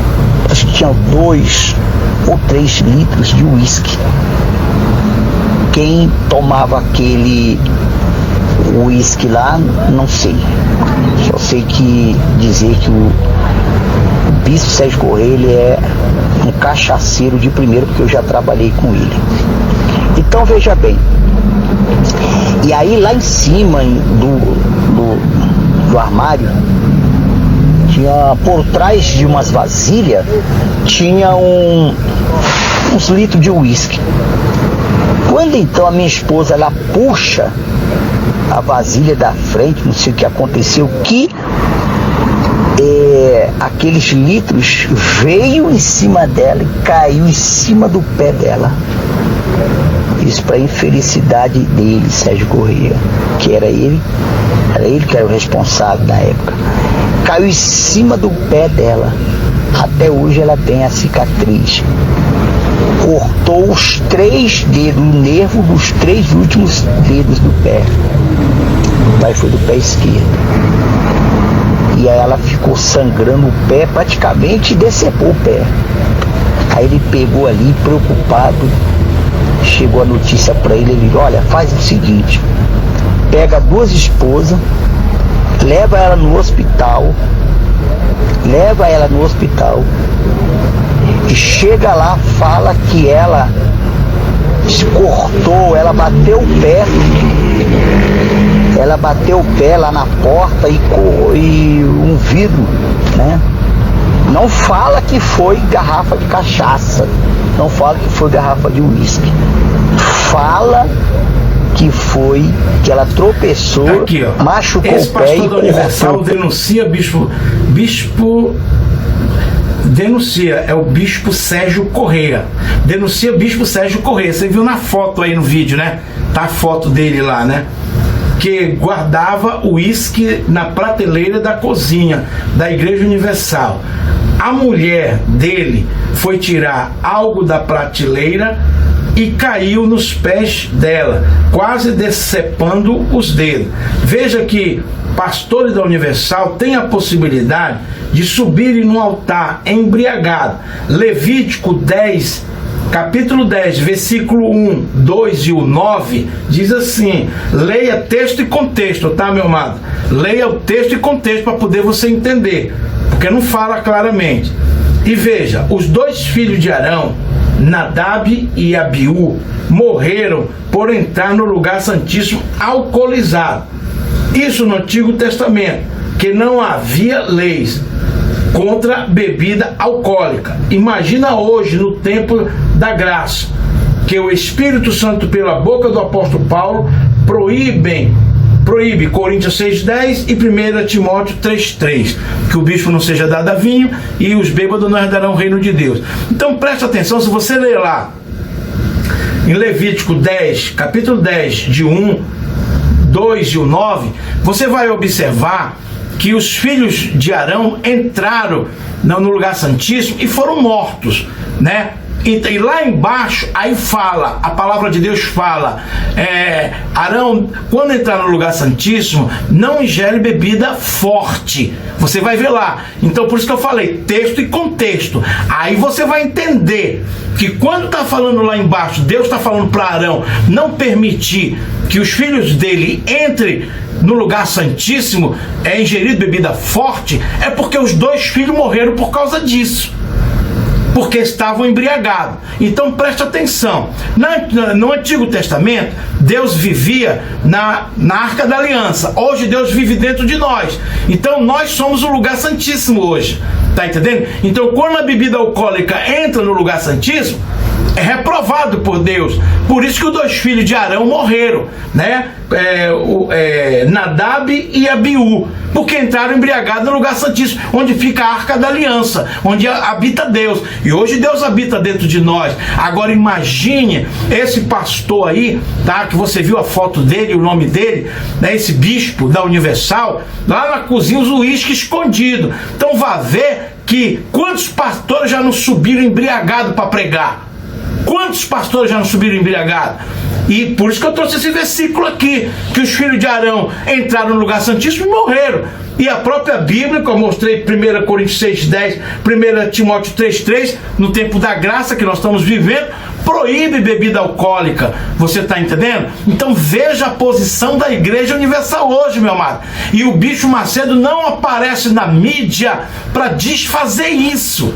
acho que tinha 2 ou 3 litros de uísque. Quem tomava aquele uísque lá, não sei. Só sei que dizer que o Bispo Sérgio Correia, ele é um cachaceiro de primeiro, porque eu já trabalhei com ele. Então veja bem, e aí lá em cima do armário, tinha, por trás de umas vasilhas, tinha uns litros de uísque. Quando então a minha esposa, ela puxa a vasilha da frente, não sei o que aconteceu, que aqueles litros veio em cima dela e caiu em cima do pé dela. Isso para infelicidade dele, Sérgio Correia, que era ele que era o responsável na época. Caiu em cima do pé dela. Até hoje ela tem a cicatriz. Cortou os 3 dedos, o nervo dos 3 últimos dedos do pé. O pai foi do pé esquerdo. E aí ela ficou sangrando o pé, praticamente decepou o pé. Aí ele pegou ali, preocupado, chegou a notícia para ele, ele disse: olha, faz o seguinte, pega 2 esposas, leva ela no hospital, e chega lá, fala que ela se cortou, ela bateu o pé lá na porta e um vidro, né? Não fala que foi garrafa de cachaça, não fala que foi garrafa de uísque, fala que foi que ela tropeçou, aqui, ó, machucou esse o pé pastor e da Universal cortou. denuncia denuncia, é o Bispo Sérgio Correia. Denuncia Bispo Sérgio Correia. Você viu na foto aí no vídeo, né? Tá a foto dele lá, né? Que guardava o uísque na prateleira da cozinha da Igreja Universal. A mulher dele foi tirar algo da prateleira e caiu nos pés dela, quase decepando os dedos. Veja que pastores da Universal têm a possibilidade de subirem no altar embriagado. Levítico 10, capítulo 10, versículo 1, 2 e o 9, diz assim, leia texto e contexto, tá, meu amado? Leia o texto e contexto para poder você entender, porque não fala claramente. E veja, os 2 filhos de Arão, Nadab e Abiú, morreram por entrar no lugar santíssimo alcoolizado. Isso no Antigo Testamento, que não havia leis contra bebida alcoólica. Imagina hoje, no tempo da graça, que o Espírito Santo, pela boca do apóstolo Paulo, proíbe Coríntios 6,10 e 1 Timóteo 3,3, que o bispo não seja dado a vinho e os bêbados não herdarão o reino de Deus. Então preste atenção, se você ler lá em Levítico 10, capítulo 10, de 1, 2 e o 9, você vai observar que os filhos de Arão entraram no lugar santíssimo e foram mortos, né? E lá embaixo, aí fala, a palavra de Deus fala, Arão, quando entrar no lugar santíssimo, não ingere bebida forte. Você vai ver lá. Então por isso que eu falei, texto e contexto. Aí você vai entender que quando está falando lá embaixo, Deus está falando para Arão não permitir que os filhos dele entrem no lugar santíssimo, ingerir bebida forte, é porque os 2 filhos morreram por causa disso, porque estavam embriagados. Então preste atenção, no Antigo Testamento Deus vivia na Arca da Aliança. Hoje Deus vive dentro de nós, então nós somos o lugar santíssimo hoje, tá entendendo? Então quando a bebida alcoólica entra no lugar santíssimo, é reprovado por Deus. Por isso que os 2 filhos de Arão morreram, né? Nadab e Abiú, porque entraram embriagados no lugar santíssimo, onde fica a Arca da Aliança, onde habita Deus. E hoje Deus habita dentro de nós. Agora imagine esse pastor aí, tá? Que você viu a foto dele, o nome dele, né? Esse bispo da Universal, lá na cozinha, os uísque escondido. Então vá ver que quantos pastores já não subiram embriagados para pregar. Quantos pastores já não subiram embriagados? E por isso que eu trouxe esse versículo aqui, que os filhos de Arão entraram no lugar santíssimo e morreram. E a própria Bíblia, como eu mostrei, 1 Coríntios 6,10, 1 Timóteo 3,3, no tempo da graça que nós estamos vivendo, proíbe bebida alcoólica. Você está entendendo? Então veja a posição da Igreja Universal hoje, meu amado. E o Bispo Macedo não aparece na mídia para desfazer isso.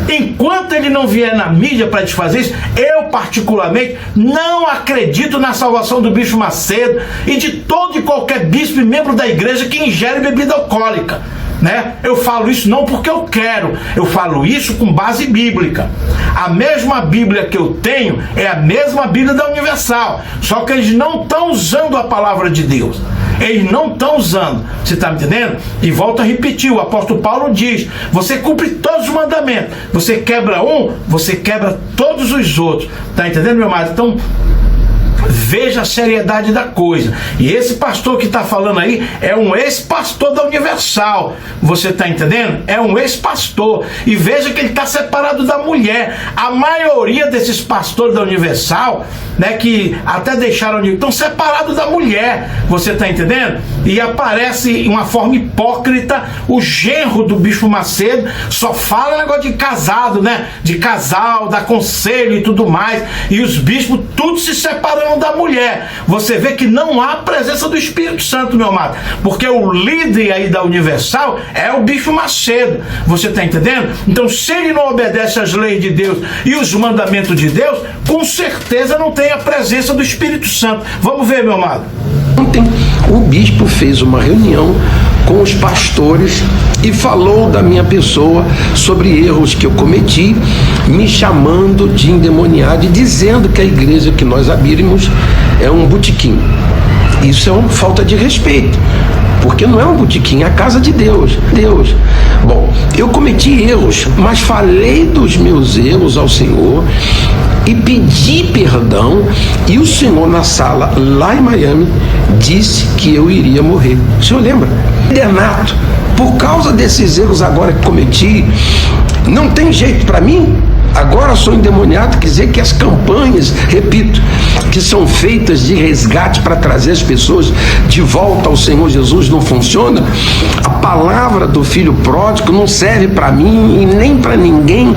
Enquanto ele não vier na mídia para desfazer isso, eu particularmente não acredito na salvação do Bispo Macedo e de todo e qualquer bispo e membro da igreja que ingere bebida alcoólica, né? Eu falo isso não porque eu quero, eu falo isso com base bíblica. A mesma Bíblia que eu tenho é a mesma Bíblia da Universal, só que eles não estão usando a palavra de Deus. Eles não estão usando, você está me entendendo? E volto a repetir, o apóstolo Paulo diz: você cumpre todos os mandamentos, você quebra um, você quebra todos os outros, está entendendo, meu amado? Então veja a seriedade da coisa. E esse pastor que está falando aí é um ex-pastor da Universal, você está entendendo? É um ex-pastor. E veja que ele está separado da mulher. A maioria desses pastores da Universal, né, que até deixaram de, estão separados da mulher, você está entendendo? E aparece em uma forma hipócrita o genro do Bispo Macedo, só fala negócio de casado, né, de casal, da conselho e tudo mais, e os bispos tudo se separando da mulher. Você vê que não há presença do Espírito Santo, meu amado, porque o líder aí da Universal é o Bispo Macedo, você está entendendo? Então, se ele não obedece às leis de Deus e os mandamentos de Deus, com certeza não tem a presença do Espírito Santo. Vamos ver, meu amado. Ontem o bispo fez uma reunião com os pastores e falou da minha pessoa, sobre erros que eu cometi, me chamando de endemoniado e dizendo que a igreja que nós abrimos é um botequim. Isso é uma falta de respeito, porque não é um botequim, é a casa de Deus. Bom, eu cometi erros, mas falei dos meus erros ao Senhor e pedi perdão, e o Senhor na sala lá em Miami disse que eu iria morrer. O senhor lembra? Renato, por causa desses erros agora que cometi, não tem jeito para mim? Agora sou endemoniado, quer dizer que as campanhas, repito, que são feitas de resgate para trazer as pessoas de volta ao Senhor Jesus não funcionam? A palavra do filho pródigo não serve para mim e nem para ninguém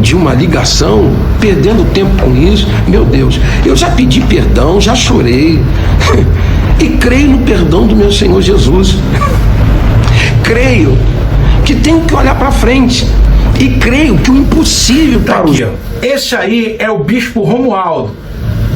de uma ligação, perdendo tempo com isso? Meu Deus, eu já pedi perdão, já chorei e creio no perdão do meu Senhor Jesus. Creio que tenho que olhar para frente. E creio que o impossível tá aqui, ó. Esse aí é o Bispo Romualdo,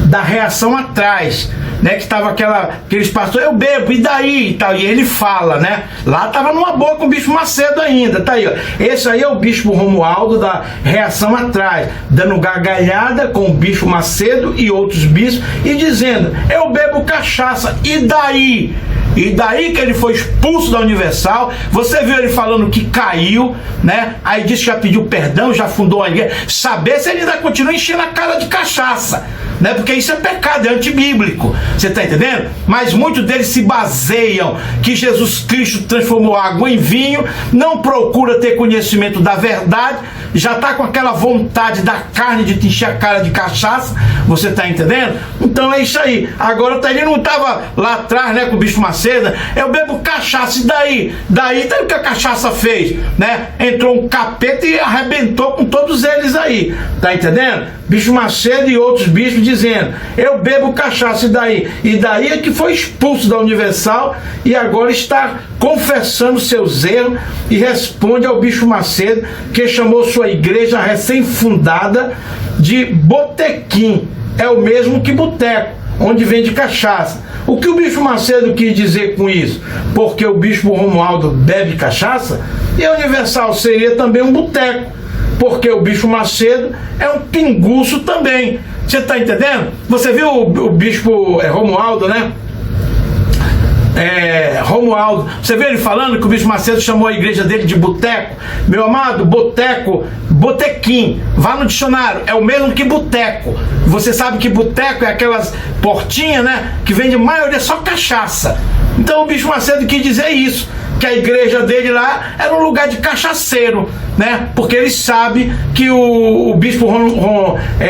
da Reação Atrás, né? Que estava aqueles pastores, eu bebo, e daí? E tal. E ele fala, né? Lá estava numa boa com o Bispo Macedo ainda, tá aí, ó. Esse aí é o Bispo Romualdo, da Reação Atrás, dando gargalhada com o Bispo Macedo e outros bispos, e dizendo, eu bebo cachaça, e daí? E daí que ele foi expulso da Universal. Você viu ele falando que caiu, né? Aí disse que já pediu perdão, já fundou a igreja. Saber se ele ainda continua enchendo a cara de cachaça, né? Porque isso é pecado, é antibíblico. Você está entendendo? Mas muitos deles se baseiam que Jesus Cristo transformou água em vinho, não procura ter conhecimento da verdade, já está com aquela vontade da carne de te encher a cara de cachaça. Você está entendendo? Então é isso aí. Agora ele não estava lá atrás, né, com o Bispo Macedo. Eu bebo cachaça, e daí? Daí tá o que a cachaça fez, né? Entrou um capeta e arrebentou com todos eles aí, tá entendendo? Bispo Macedo e outros bispos dizendo, eu bebo cachaça, e daí? E daí é que foi expulso da Universal e agora está confessando seus erros e responde ao Bispo Macedo, que chamou sua igreja recém-fundada de botequim. É o mesmo que boteco, onde vende cachaça. O que o Bispo Macedo quis dizer com isso? Porque o Bispo Romualdo bebe cachaça, e a Universal seria também um boteco, porque o Bispo Macedo é um pinguço também. Você está entendendo? Você viu o Bispo Romualdo, né? Romualdo, você viu ele falando que o Bispo Macedo chamou a igreja dele de boteco? Meu amado, boteco, botequim, vá no dicionário, é o mesmo que boteco. Você sabe que boteco é aquelas portinhas, né, que vende maioria só cachaça. Então o Bispo Macedo quis dizer isso, que a igreja dele lá era um lugar de cachaceiro, né? Porque ele sabe que o bispo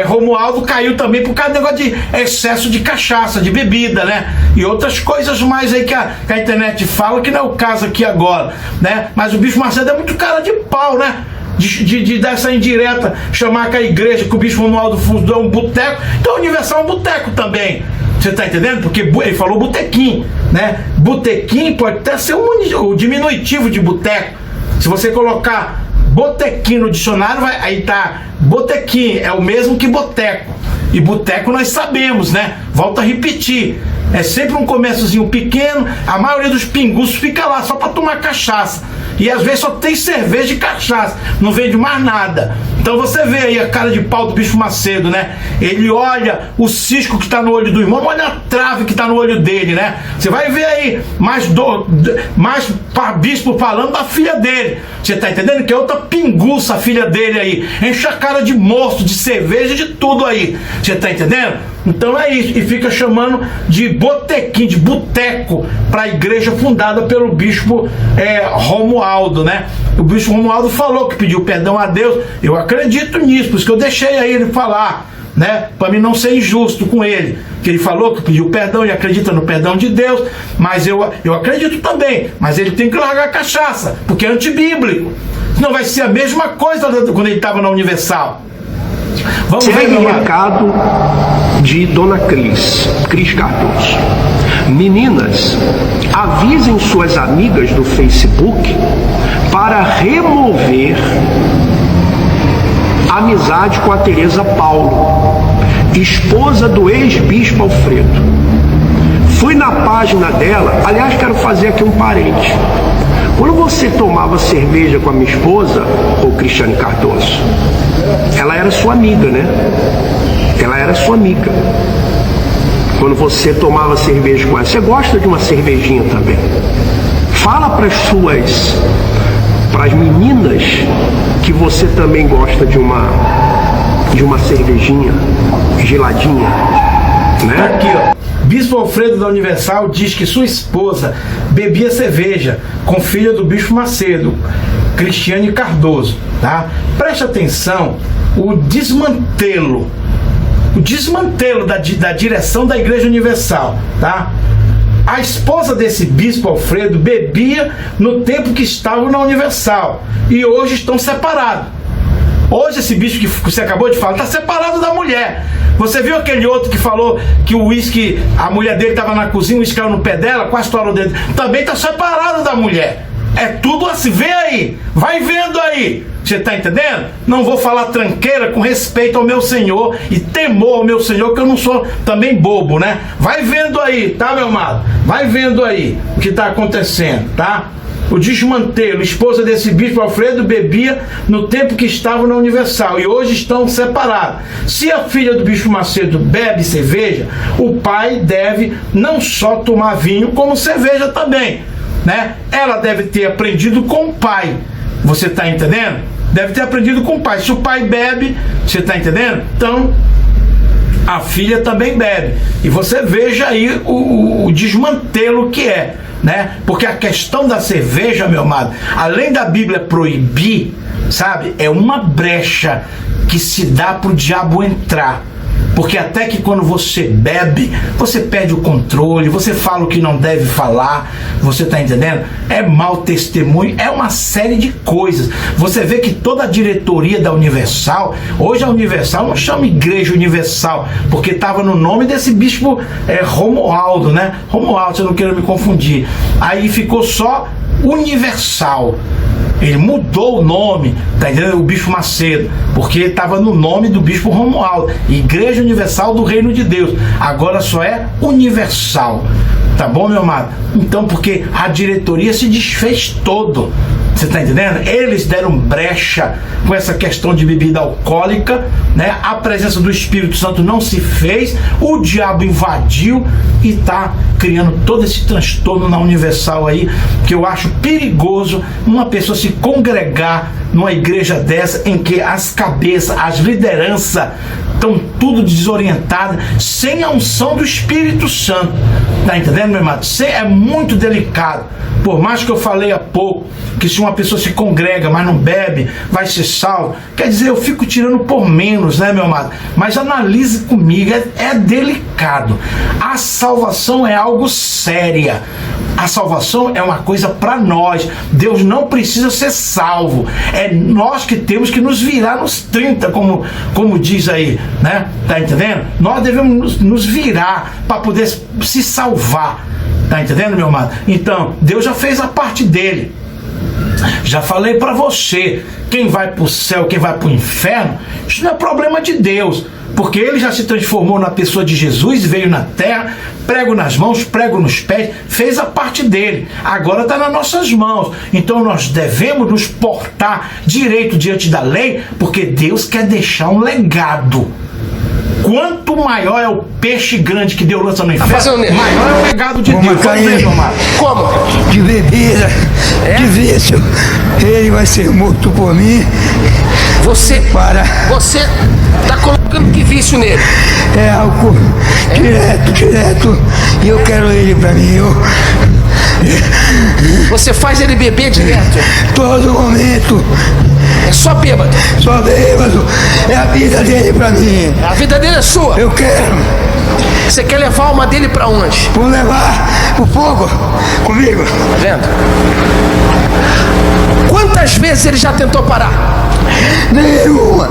Romualdo caiu também por causa do negócio de excesso de cachaça, de bebida, né? E outras coisas mais aí que a internet fala, que não é o caso aqui agora, né? Mas o bispo Macedo é muito cara de pau, né? De dar essa indireta, chamar que a igreja, que o bispo Romualdo fundou é um boteco, então a Universal é um boteco também. Você tá entendendo? Porque ele falou botequim, né? Botequim pode até ser o diminutivo de boteco. Se você colocar botequim no dicionário, aí tá, botequim é o mesmo que boteco. E boteco nós sabemos, né? Volto a repetir, é sempre um comérciozinho pequeno, a maioria dos pinguços fica lá só para tomar cachaça. E às vezes só tem cerveja e cachaça, não vende mais nada. Então você vê aí a cara de pau do bispo Macedo, né? Ele olha o cisco que está no olho do irmão, olha a trave que está no olho dele, né? Você vai ver aí mais bispo falando da filha dele. Você tá entendendo? Que é outra pinguça a filha dele aí. Enche a cara de moço, de cerveja, de tudo aí. Você tá entendendo? Então é isso. E fica chamando de botequim, de boteco, para a igreja fundada pelo bispo Romualdo, né? O bispo Romualdo falou que pediu perdão a Deus. Eu acredito nisso, por isso que eu deixei aí ele falar, né? Para mim não ser injusto com ele. Que ele falou que pediu perdão e acredita no perdão de Deus, mas eu acredito também. Mas ele tem que largar a cachaça, porque é antibíblico. Senão vai ser a mesma coisa quando ele estava na Universal. Vamos ver, meu recado de Dona Cris Cardoso. Meninas, avisem suas amigas do Facebook para remover a amizade com a Tereza Paulo, esposa do ex-bispo Alfredo. Fui na página dela, aliás, quero fazer aqui um parente. Quando você tomava cerveja com a minha esposa, ô Cristiane Cardoso, ela era sua amiga, né? Ela era sua amiga. Quando você tomava cerveja com ela, você gosta de uma cervejinha também. Fala para as meninas que você também gosta de uma cervejinha geladinha, né? Aqui, ó. Bispo Alfredo da Universal diz que sua esposa bebia cerveja com filha do bispo Macedo, Cristiane Cardoso, tá? Preste atenção, o desmantelo da direção da Igreja Universal, tá? A esposa desse bispo Alfredo bebia no tempo que estavam na Universal e hoje estão separados. Hoje esse bispo que você acabou de falar está separado da mulher. Você viu aquele outro que falou que o uísque, a mulher dele estava na cozinha, o uísque caiu no pé dela, quase estourou o dedo. Também está separado da mulher. É tudo assim, vê aí, vai vendo aí. Você tá entendendo? Não vou falar tranqueira, com respeito ao meu Senhor e temor ao meu Senhor, que eu não sou também bobo, né? Vai vendo aí, tá, meu amado? Vai vendo aí o que tá acontecendo, tá? O desmantelo, esposa desse bispo Alfredo bebia no tempo que estavam na Universal e hoje estão separados. Se a filha do bispo Macedo bebe cerveja, o pai deve não só tomar vinho, como cerveja também, né? Ela deve ter aprendido com o pai. Você está entendendo? Deve ter aprendido com o pai. Se o pai bebe, você está entendendo? Então a filha também bebe. E você veja aí o desmantelo que é, né? Porque a questão da cerveja, meu amado, além da Bíblia proibir, sabe, é uma brecha que se dá para o diabo entrar. Porque até que quando você bebe, você perde o controle, você fala o que não deve falar, você tá entendendo? É mau testemunho, é uma série de coisas. Você vê que toda a diretoria da Universal, hoje a Universal não chama Igreja Universal, porque estava no nome desse bispo Romualdo, né? Romualdo, se eu não quero me confundir. Aí ficou só Universal. Ele mudou o nome, tá entendendo? O bispo Macedo, porque estava no nome do bispo Romualdo, Igreja Universal do Reino de Deus. Agora só é Universal, tá bom, meu amado? Então, porque a diretoria se desfez todo. Você tá entendendo? Eles deram brecha com essa questão de bebida alcoólica, né? A presença do Espírito Santo não se fez, o diabo invadiu e tá criando todo esse transtorno na Universal aí, que eu acho perigoso uma pessoa se congregar numa igreja dessa em que as cabeças, as lideranças estão tudo desorientadas, sem a unção do Espírito Santo. Tá entendendo, meu irmão? É muito delicado. Por mais que eu falei há pouco que se uma pessoa se congrega, mas não bebe, vai ser salvo. Quer dizer, eu fico tirando por menos, né, meu amado? Mas analise comigo, é delicado. A salvação é algo séria. A salvação é uma coisa para nós. Deus não precisa ser salvo. É nós que temos que nos virar nos 30, como diz aí, né? Tá entendendo? Nós devemos nos virar para poder se salvar. Tá entendendo, meu amado? Então, Deus já fez a parte dele. Já falei para você, quem vai para o céu, quem vai para o inferno, isso não é problema de Deus, porque ele já se transformou na pessoa de Jesus, veio na terra, prego nas mãos, prego nos pés, fez a parte dele, agora está nas nossas mãos. Então nós devemos nos portar direito diante da lei, porque Deus quer deixar um legado. Quanto maior é o peixe grande que Deus lança no inferno, maior é o legado de Deus. Como? De bebida, de vício, ele vai ser morto por mim. Você está colocando que vício nele? É álcool, direto, e eu quero ele pra mim. Você faz ele beber direto? Todo momento. É só bêbado? Só bêbado. É a vida dele pra mim. A vida dele é sua? Eu quero. Você quer levar a alma dele pra onde? Vou levar pro fogo comigo. Tá vendo? Quantas vezes ele já tentou parar? Nenhuma.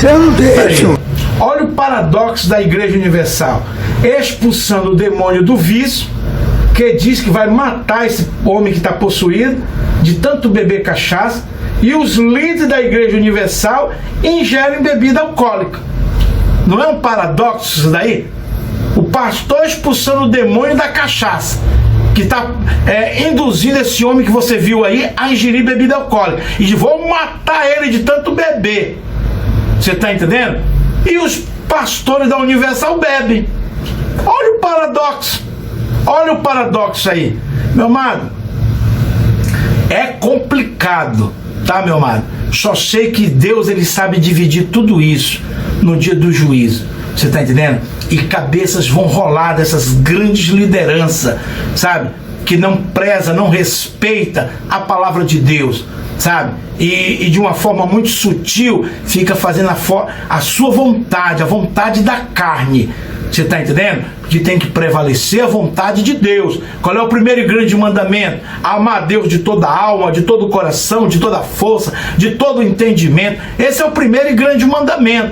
Eu não deixo. Olha o paradoxo da Igreja Universal. Expulsando o demônio do vício, que diz que vai matar esse homem que está possuído de tanto beber cachaça, e os líderes da Igreja Universal ingerem bebida alcoólica. Não é um paradoxo isso daí? O pastor expulsando o demônio da cachaça, que está induzindo esse homem que você viu aí a ingerir bebida alcoólica, e vão matar ele de tanto beber. Você está entendendo? E os pastores da Universal bebem. Olha o paradoxo. Olha o paradoxo aí, meu amado. É complicado, tá, meu amado? Só sei que Deus, ele sabe dividir tudo isso no dia do juízo. Você tá entendendo? E cabeças vão rolar dessas grandes lideranças, sabe? Que não preza, não respeita a palavra de Deus, sabe? E de uma forma muito sutil fica fazendo a sua vontade, a vontade da carne. Você está entendendo? Que tem que prevalecer a vontade de Deus. Qual é o primeiro e grande mandamento? Amar a Deus de toda a alma, de todo o coração, de toda a força, de todo o entendimento. Esse é o primeiro e grande mandamento.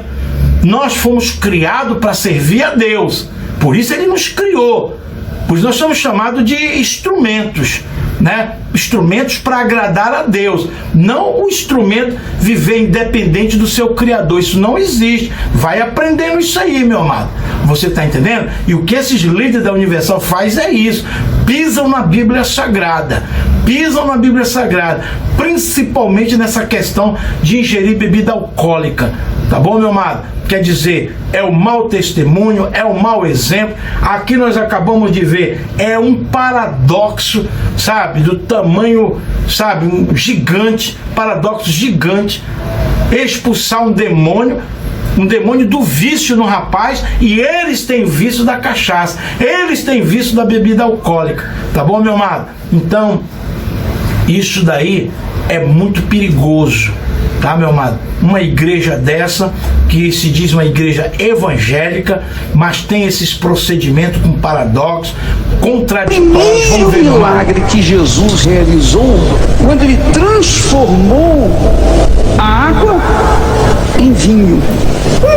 Nós fomos criados para servir a Deus. Por isso ele nos criou. Por isso nós somos chamados de instrumentos, né? Instrumentos para agradar a Deus. Não o instrumento viver independente do seu Criador. Isso não existe. Vai aprendendo isso aí, meu amado. Você está entendendo? E o que esses líderes da Universal fazem é isso. Pisam na Bíblia Sagrada. Pisam na Bíblia Sagrada. Principalmente nessa questão de ingerir bebida alcoólica. Tá bom, meu amado? Quer dizer, é o mau testemunho, é o mau exemplo. Aqui nós acabamos de ver, é um paradoxo, sabe, do tamanho, sabe, um gigante, paradoxo gigante. Expulsar um demônio do vício no rapaz, e eles têm vício da cachaça, eles têm vício da bebida alcoólica. Tá bom, meu amado? Então, isso daí é muito perigoso. Tá, meu amado? Uma igreja dessa, que se diz uma igreja evangélica, mas tem esses procedimentos com paradoxos, contraditórios. Vamos ver, o milagre que Jesus realizou quando ele transformou a água em vinho.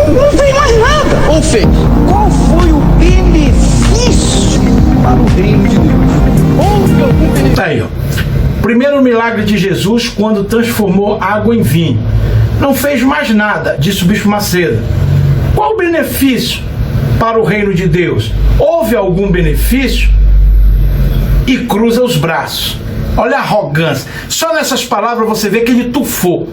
Não tem mais nada. Ou fez? Qual foi o benefício para o reino de Deus? Houve algum benefício? Tá aí, ó. Primeiro milagre de Jesus, quando transformou água em vinho. Não fez mais nada, disse o bispo Macedo. Qual o benefício para o reino de Deus? Houve algum benefício? E cruza os braços. Olha a arrogância. Só nessas palavras você vê que ele tufou.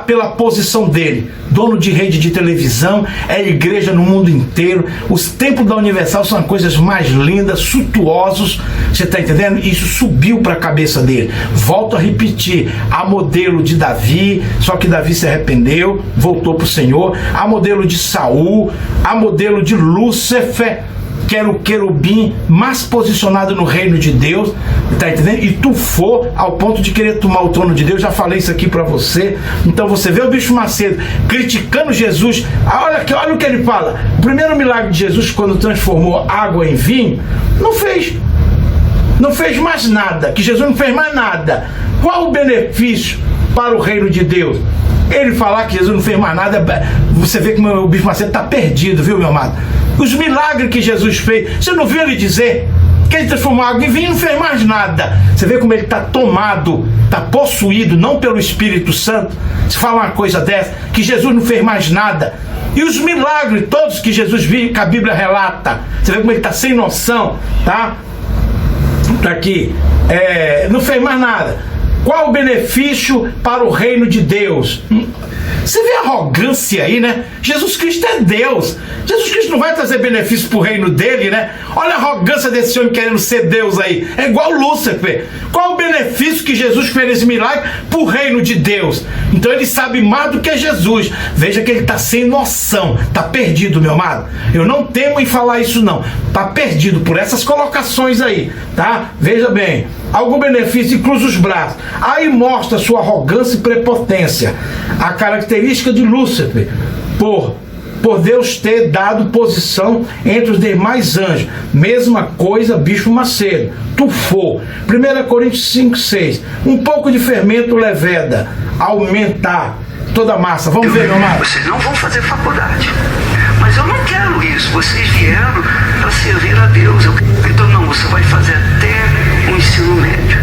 pela posição dele, dono de rede de televisão, é igreja no mundo inteiro. Os templos da Universal são coisas mais lindas, suntuosos, você está entendendo? Isso subiu para a cabeça dele. Volto a repetir, a modelo de Davi, só que Davi se arrependeu, voltou para o Senhor, a modelo de Saul, a modelo de Lúcifer, que era o querubim mais posicionado no reino de Deus, tá entendendo? E tu for ao ponto de querer tomar o trono de Deus. Já falei isso aqui para você. Então você vê o Bispo Macedo criticando Jesus. Olha o que ele fala. O primeiro milagre de Jesus, quando transformou água em vinho, não fez mais nada, que Jesus não fez mais nada. Qual o benefício para o reino de Deus? Ele falar que Jesus não fez mais nada, você vê que o Bispo Macedo está perdido, viu, meu amado? Os milagres que Jesus fez, você não viu ele dizer que ele transformou água em vinho e não fez mais nada? Você vê como ele está tomado, está possuído, não pelo Espírito Santo. Se fala uma coisa dessa, que Jesus não fez mais nada. E os milagres todos que Jesus viu, que a Bíblia relata, você vê como ele está sem noção, tá? Tá aqui, não fez mais nada. Qual o benefício para o reino de Deus? Você vê a arrogância aí, né? Jesus Cristo é Deus. Jesus Cristo não vai trazer benefício para o reino dele, né? Olha a arrogância desse homem querendo ser Deus aí. É igual Lúcifer. Qual o benefício que Jesus fez nesse milagre para o reino de Deus? Então ele sabe mais do que Jesus. Veja que ele está sem noção. Está perdido, meu amado. Eu não temo em falar isso, não. Está perdido por essas colocações aí, tá? Veja bem. Algum benefício e cruza os braços. Aí mostra sua arrogância e prepotência. A característica de Lúcifer, por Deus ter dado posição entre os demais anjos. Mesma coisa, Bispo Macedo. Tu for. 1 Coríntios 5:6. Um pouco de fermento leveda, aumentar toda a massa. Vamos ver, meu amado. Vocês não vão fazer faculdade. Mas eu não quero isso. Vocês vieram para servir a Deus. Então não, você vai fazer até o ensino médio.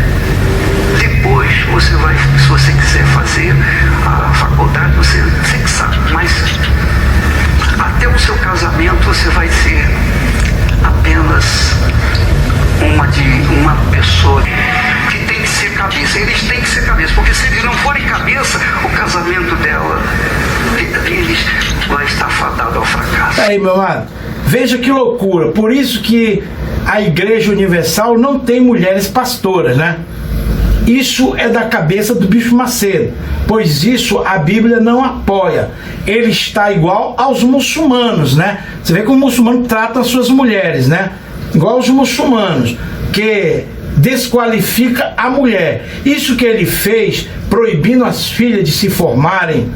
Depois você vai, se você quiser fazer a faculdade, você que sabe. Mas até o seu casamento você vai ser apenas uma pessoa que tem que ser cabeça. Eles têm que ser cabeça, porque se eles não forem cabeça, o casamento deles vai estar fadado ao fracasso. Aí, meu amado, veja que loucura. Por isso que a Igreja Universal não tem mulheres pastoras, né? Isso é da cabeça do Bispo Macedo, pois isso a Bíblia não apoia. Ele está igual aos muçulmanos, né? Você vê como o muçulmano trata as suas mulheres, né? Igual aos muçulmanos, que desqualifica a mulher. Isso que ele fez, proibindo as filhas de se formarem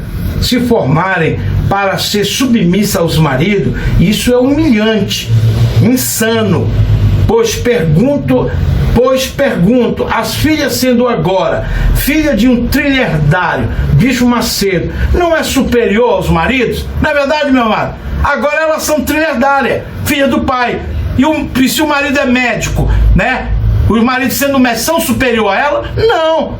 para ser submissa aos maridos, isso é humilhante, insano. Pois pergunto, as filhas sendo agora filha de um trilhardário, Bispo Macedo, não é superior aos maridos? Não é verdade, meu amado? Agora elas são trilhardárias, filha do pai. E se o marido é médico, né? Os maridos sendo médicos são superior a ela? Não.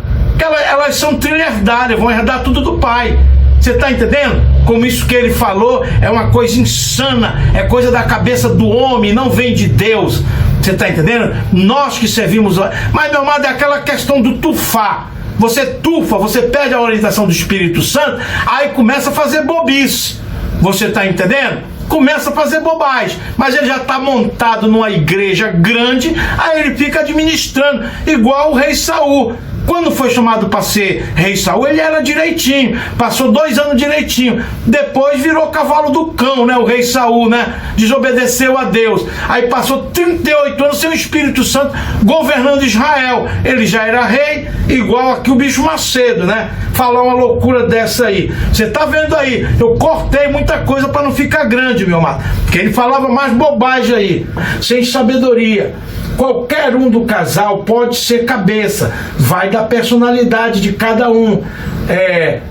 Elas são trilhardárias, vão herdar tudo do pai. Você está entendendo? Como isso que ele falou é uma coisa insana, é coisa da cabeça do homem, não vem de Deus. Você está entendendo? Nós que servimos... Mas, meu amado, é aquela questão do tufar. Você tufa, você perde a orientação do Espírito Santo, aí começa a fazer bobice. Você está entendendo? Começa a fazer bobagem. Mas ele já está montado numa igreja grande, aí ele fica administrando, igual o rei Saul. Quando foi chamado para ser rei Saul, ele era direitinho, passou 2 anos direitinho, depois virou cavalo do cão, né, o rei Saul, né, desobedeceu a Deus, aí passou 38 anos sem o Espírito Santo governando Israel. Ele já era rei, igual aqui o Bispo Macedo, né, falar uma loucura dessa aí. Você tá vendo aí, eu cortei muita coisa para não ficar grande, meu amado, porque ele falava mais bobagem aí, sem sabedoria. Qualquer um do casal pode ser cabeça, vai da personalidade de cada um.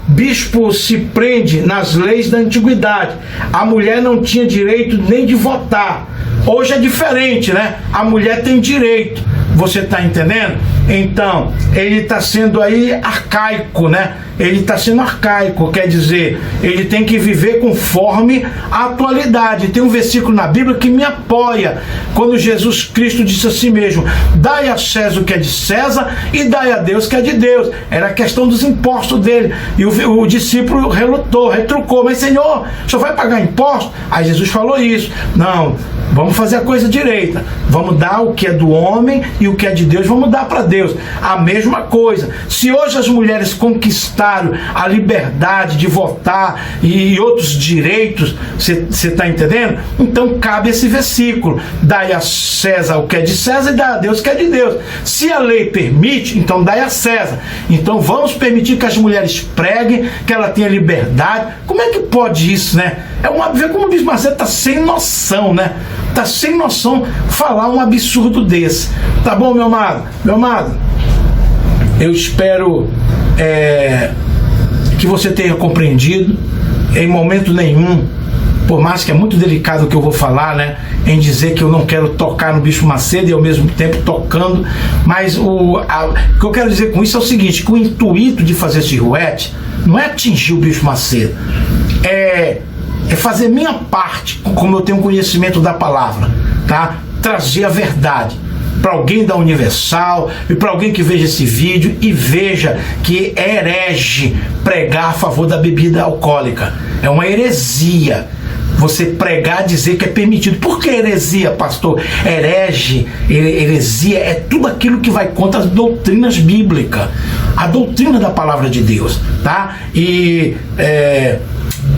Bispo se prende nas leis da antiguidade. A mulher não tinha direito nem de votar. Hoje é diferente, né? A mulher tem direito. Você está entendendo? Então, ele está sendo aí arcaico, né? Ele está sendo arcaico, quer dizer, ele tem que viver conforme a atualidade. Tem um versículo na Bíblia que me apoia, quando Jesus Cristo disse a si mesmo: dai a César o que é de César e dai a Deus o que é de Deus. Era a questão dos impostos dele, e o discípulo relutou, retrucou: mas Senhor, o senhor vai pagar imposto? Aí Jesus falou isso: não, vamos fazer a coisa direita, vamos dar o que é do homem e o que é de Deus, vamos dar para Deus. A mesma coisa, se hoje as mulheres conquistaram a liberdade de votar e outros direitos, você está entendendo? Então cabe esse versículo: dai a César o que é de César e dai a Deus o que é de Deus. Se a lei permite, então dai a César. Então vamos permitir que as mulheres preguem, que ela tenha liberdade. Como é que pode isso, né? Ver como o Bispo Macedo está sem noção, né? Está sem noção falar um absurdo desse. Tá bom, meu amado? Meu amado, eu espero que você tenha compreendido. Em momento nenhum, por mais que é muito delicado o que eu vou falar, né, em dizer que eu não quero tocar no Bispo Macedo e ao mesmo tempo tocando, mas o que eu quero dizer com isso é o seguinte: que o intuito de fazer esse ruete não é atingir o Bispo Macedo, é fazer minha parte, como eu tenho conhecimento da palavra, tá? Trazer a verdade para alguém da Universal e para alguém que veja esse vídeo e veja que é herege pregar a favor da bebida alcoólica. É uma heresia você pregar, dizer que é permitido. Por que heresia, pastor? Heresia é tudo aquilo que vai contra as doutrinas bíblicas, a doutrina da palavra de Deus, tá? E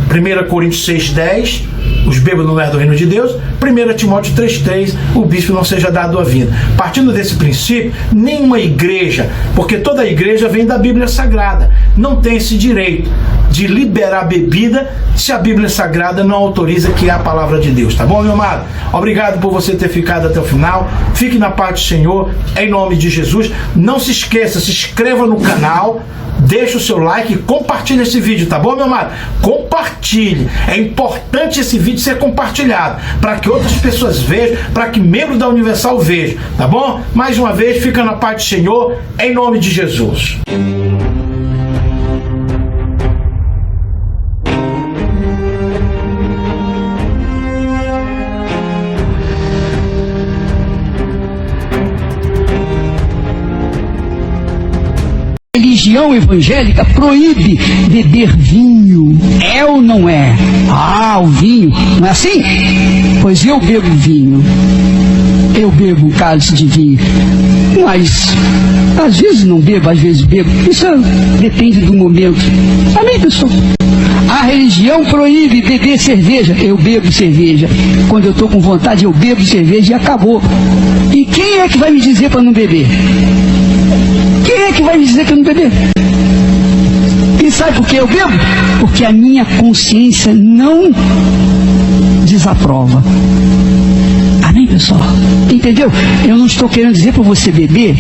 1 Coríntios 6,10, os bêbados não herdam do reino de Deus. 1 Timóteo 3,3, o bispo não seja dado a vinda. Partindo desse princípio, nenhuma igreja, porque toda igreja vem da Bíblia Sagrada, não tem esse direito de liberar bebida se a Bíblia Sagrada não autoriza, que é a palavra de Deus. Tá bom, meu amado? Obrigado por você ter ficado até o final. Fique na paz do Senhor, em nome de Jesus. Não se esqueça, se inscreva no canal, deixa o seu like e compartilhe esse vídeo, tá bom, meu amado? Compartilhe. É importante esse vídeo ser compartilhado, para que outras pessoas vejam, para que membros da Universal vejam, tá bom? Mais uma vez, fica na paz do Senhor, em nome de Jesus. A religião evangélica proíbe beber vinho. É ou não é? Ah, o vinho, não é assim? Pois eu bebo vinho. Eu bebo um cálice de vinho. Mas, às vezes não bebo, às vezes bebo. Isso depende do momento. Amém, pessoal? A religião proíbe beber cerveja. Eu bebo cerveja. Quando eu estou com vontade, eu bebo cerveja e acabou. E quem é que vai me dizer para não beber? Quem é que vai me dizer que eu não beber? E sabe por que eu bebo? Porque a minha consciência não desaprova. Amém, pessoal? Entendeu? Eu não estou querendo dizer para você beber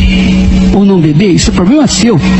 ou não beber. Isso é problema seu.